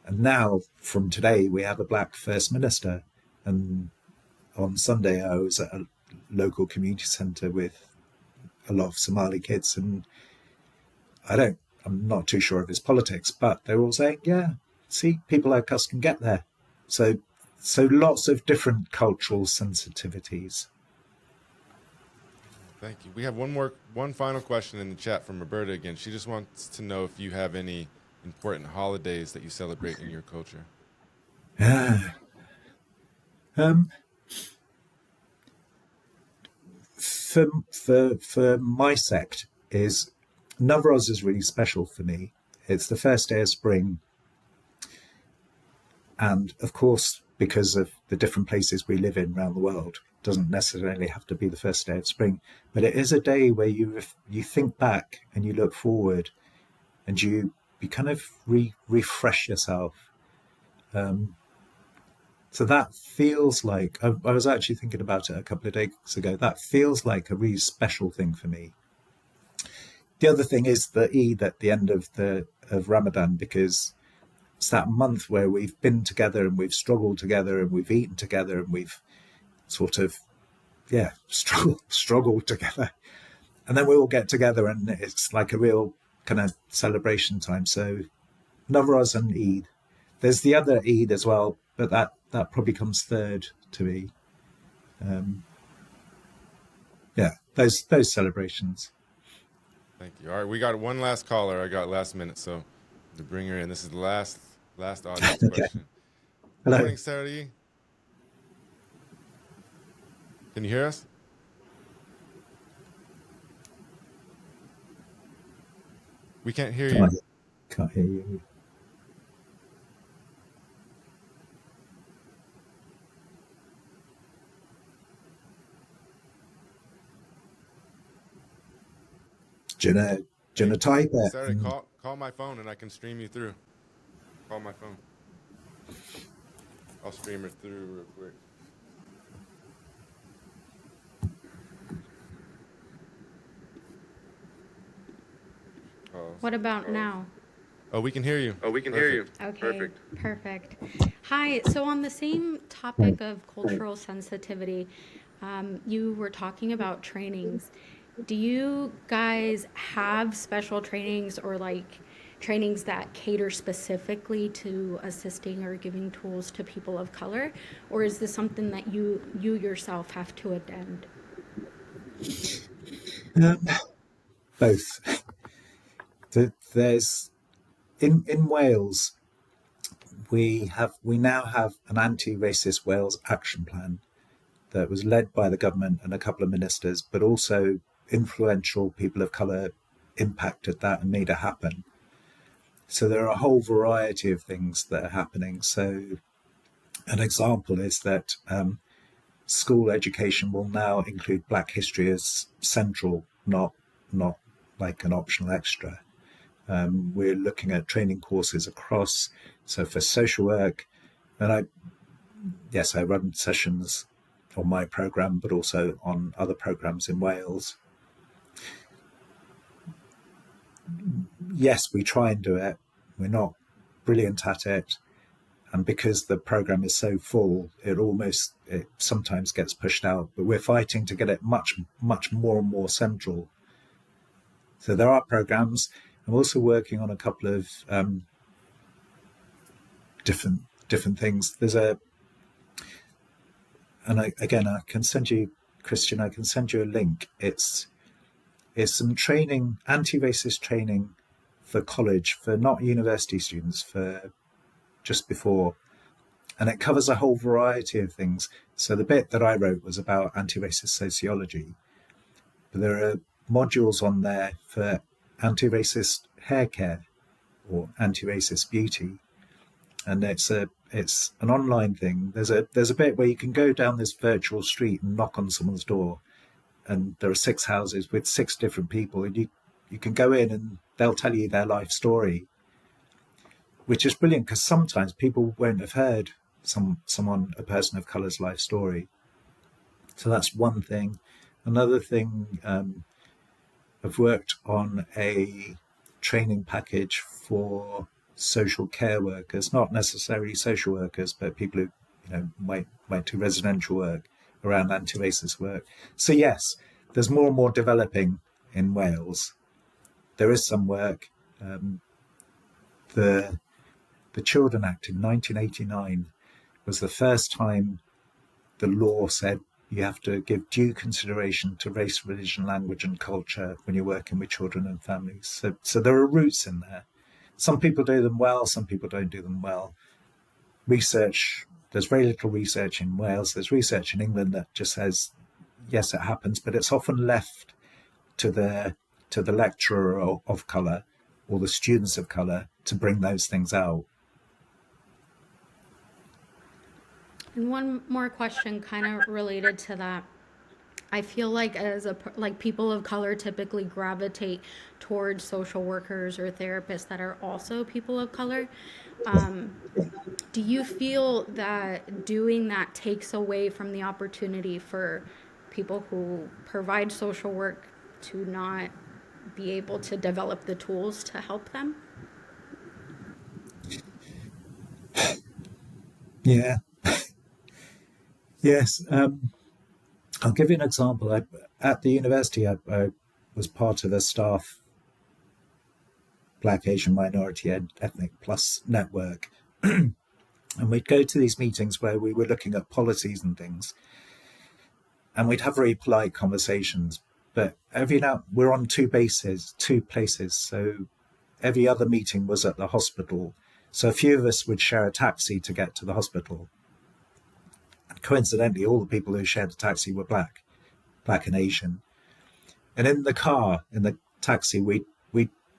And now, from today, we have a black First Minister. And on Sunday, I was at a local community centre with a lot of Somali kids, and I'm not too sure of his politics, but they're all saying, yeah, see, people like us can get there. So lots of different cultural sensitivities. Thank you. We have one final question in the chat from Roberta again. She just wants to know if you have any important holidays that you celebrate in your culture. For my sect, Navroz is really special for me. It's the first day of spring, and of course, because of the different places we live in around the world, doesn't necessarily have to be the first day of spring, but it is a day where you think back and you look forward, and you kind of refresh yourself. So that feels like, I was actually thinking about it a couple of days ago, that feels like a really special thing for me. The other thing is the Eid at the end of Ramadan, because it's that month where we've been together and we've struggled together and we've eaten together and we've sort of, struggled together. And then we all get together and it's like a real kind of celebration time. So Navroz and Eid. There's the other Eid as well, but that probably comes third to me. Those celebrations. Thank you. All right, we got one last caller. I got last minute, so to bring her in. This is the last audience Okay. question. Hello. Good morning, Sarah. Can you hear us? We can't hear you. Can't hear you. Do you know type it? Sarah, call my phone and I can stream you through. Call my phone. I'll stream her through real quick. What about now? Oh, we can hear you. Okay, perfect. Hi, so on the same topic of cultural sensitivity, you were talking about trainings. Do you guys have special trainings or like trainings that cater specifically to assisting or giving tools to people of color? Or is this something that you yourself have to attend? Both. There's in Wales, we now have an anti-racist Wales action plan that was led by the government and a couple of ministers, but also influential people of colour impacted that and made it happen. So there are a whole variety of things that are happening. So An example is that school education will now include Black history as central, not like an optional extra. We're looking at training courses across. So for social work, and I run sessions on my program, but also on other programs in Wales. Yes, we try and do it. We're not brilliant at it. And because the program is so full, it sometimes gets pushed out, but we're fighting to get it much, much more and more central. So there are programs. I'm also working on a couple of different things. I can send you, Christian, I can send you a link. It's some training, anti-racist training for college, for not university students, for just before. And it covers a whole variety of things. So the bit that I wrote was about anti-racist sociology. But there are modules on there for anti-racist hair care or anti-racist beauty. And it's an online thing. There's a bit where you can go down this virtual street and knock on someone's door, and there are 6 houses with 6 different people, and you can go in and they'll tell you their life story, which is brilliant because sometimes people won't have heard a person of colour's life story. So that's one thing. Another thing, I've worked on a training package for social care workers, not necessarily social workers, but people who might do residential work around anti-racist work. So yes, there's more and more developing in Wales. There is some work. The Children Act in 1989 was the first time the law said you have to give due consideration to race, religion, language and culture when you're working with children and families. So there are roots in there. Some people do them well, some people don't do them well. Research, there's very little research in Wales. There's research in England that just says, yes, it happens, but it's often left to the lecturer of colour or the students of colour to bring those things out. And one more question kind of related to that. I feel like people of color typically gravitate towards social workers or therapists that are also people of color. Do you feel that doing that takes away from the opportunity for people who provide social work to not be able to develop the tools to help them? Yeah. Yes. I'll give you an example. At the university, I was part of a staff Black, Asian, minority, ethnic plus network. And we'd go to these meetings where we were looking at policies and things. And we'd have very polite conversations. But we're on 2 places. So every other meeting was at the hospital. So a few of us would share a taxi to get to the hospital. And coincidentally, all the people who shared the taxi were Black and Asian. And in the car, in the taxi, we'd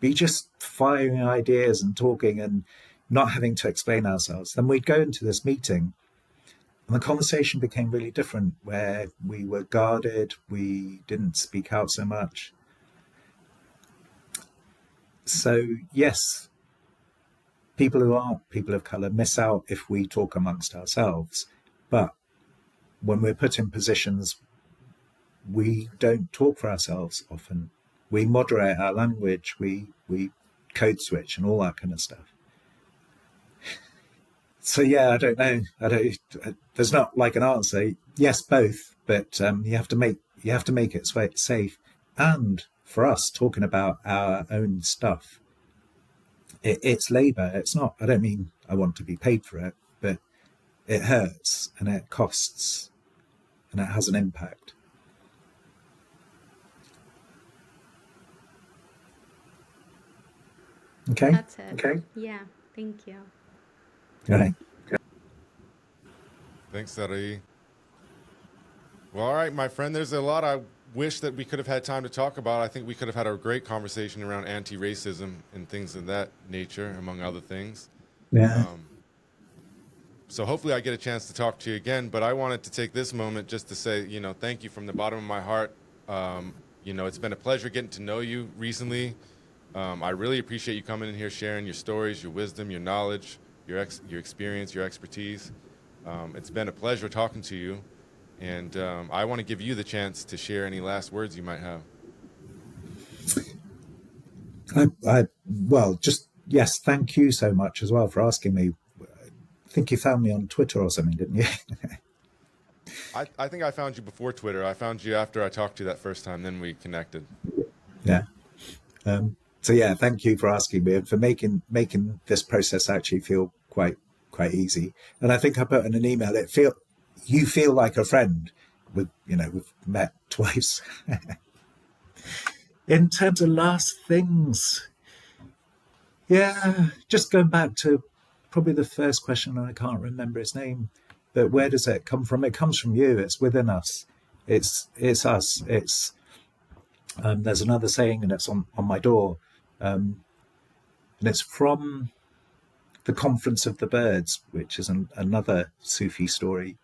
be just firing ideas and talking and not having to explain ourselves. Then we'd go into this meeting and the conversation became really different, where we were guarded, we didn't speak out so much. So yes, people who aren't people of colour miss out if we talk amongst ourselves. But when we're put in positions, we don't talk for ourselves often. We moderate our language, we code switch and all that kind of stuff. So yeah, I don't know. There's not like an answer. Yes, both, but you have to make it safe. And for us, talking about our own stuff, it's labour. It's not. I don't mean I want to be paid for it, but it hurts and it costs, and it has an impact. Okay. That's it. Okay. Yeah. Thank you. All right. Thanks, Sarai. Well, all right, my friend, there's a lot I wish that we could have had time to talk about. I think we could have had a great conversation around anti-racism and things of that nature, among other things. Yeah. So hopefully I get a chance to talk to you again, but I wanted to take this moment just to say, thank you from the bottom of my heart. It's been a pleasure getting to know you recently. I really appreciate you coming in here, sharing your stories, your wisdom, your knowledge, your experience, your expertise. It's been a pleasure talking to you, and I want to give you the chance to share any last words you might have. Yes, thank you so much as well for asking me. I think you found me on Twitter or something, didn't you? I think I found you before Twitter. I found you after I talked to you that first time, then we connected. Yeah. Thank you for asking me and for making this process actually feel quite easy. And I think I put in an email, you feel like a friend. We've met twice. In terms of last things, just going back to probably the first question, and I can't remember its name, but where does it come from? It comes from you. It's within us. It's us. It's there's another saying, and it's on my door, and it's from the Conference of the Birds, which is another Sufi story,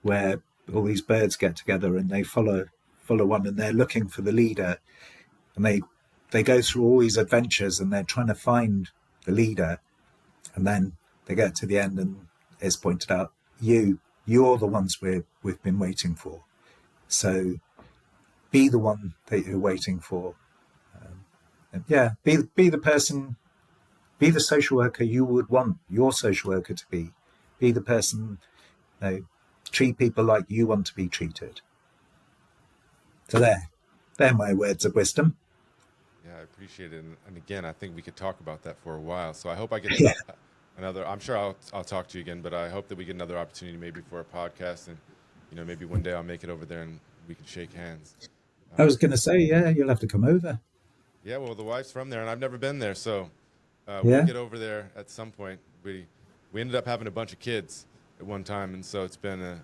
where all these birds get together and they follow one, and they're looking for the leader, and they go through all these adventures, and they're trying to find the leader, and then they get to the end, and it's pointed out, you're the ones we've been waiting for. So be the one that you're waiting for. Be the person, be the social worker you would want your social worker to be. Be the person, treat people like you want to be treated. So they're my words of wisdom. Yeah, I appreciate it. And again, I think we could talk about that for a while. So I hope I get another, I'm sure I'll talk to you again, but I hope that we get another opportunity maybe for a podcast, and, maybe one day I'll make it over there and we can shake hands. I was going to say, you'll have to come over. Yeah, well, the wife's from there, and I've never been there, so we'll get over there at some point. We ended up having a bunch of kids at one time, and so it's been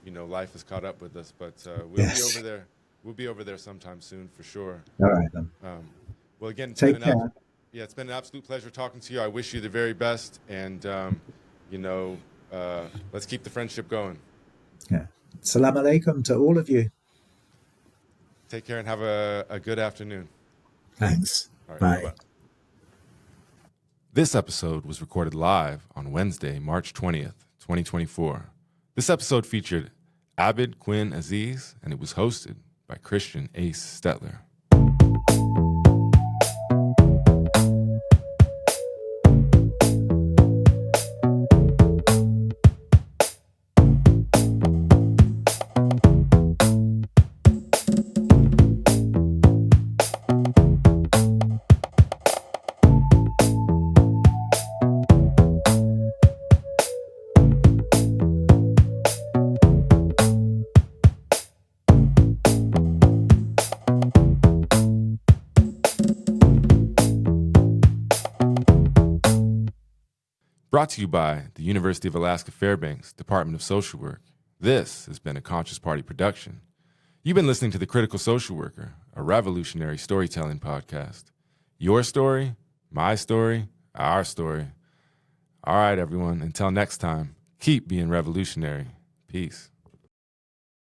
life has caught up with us, but we'll be over there. We'll be over there sometime soon for sure. All right then. Well, again, Take care. It's been an absolute pleasure talking to you. I wish you the very best, and let's keep the friendship going. Yeah. Salam alaikum to all of you. Take care and have a good afternoon. Thanks. All right, Bye. bye-bye. This episode was recorded live on Wednesday, March 20th, 2024. This episode featured Abyd Quinn Aziz, and it was hosted by Christian Ace Stettler. Brought to you by the University of Alaska Fairbanks Department of Social Work. This has been a Conscious Party production. You've been listening to The Critical Social Worker, a revolutionary storytelling podcast. Your story, my story, our story. All right, everyone, until next time, keep being revolutionary. Peace.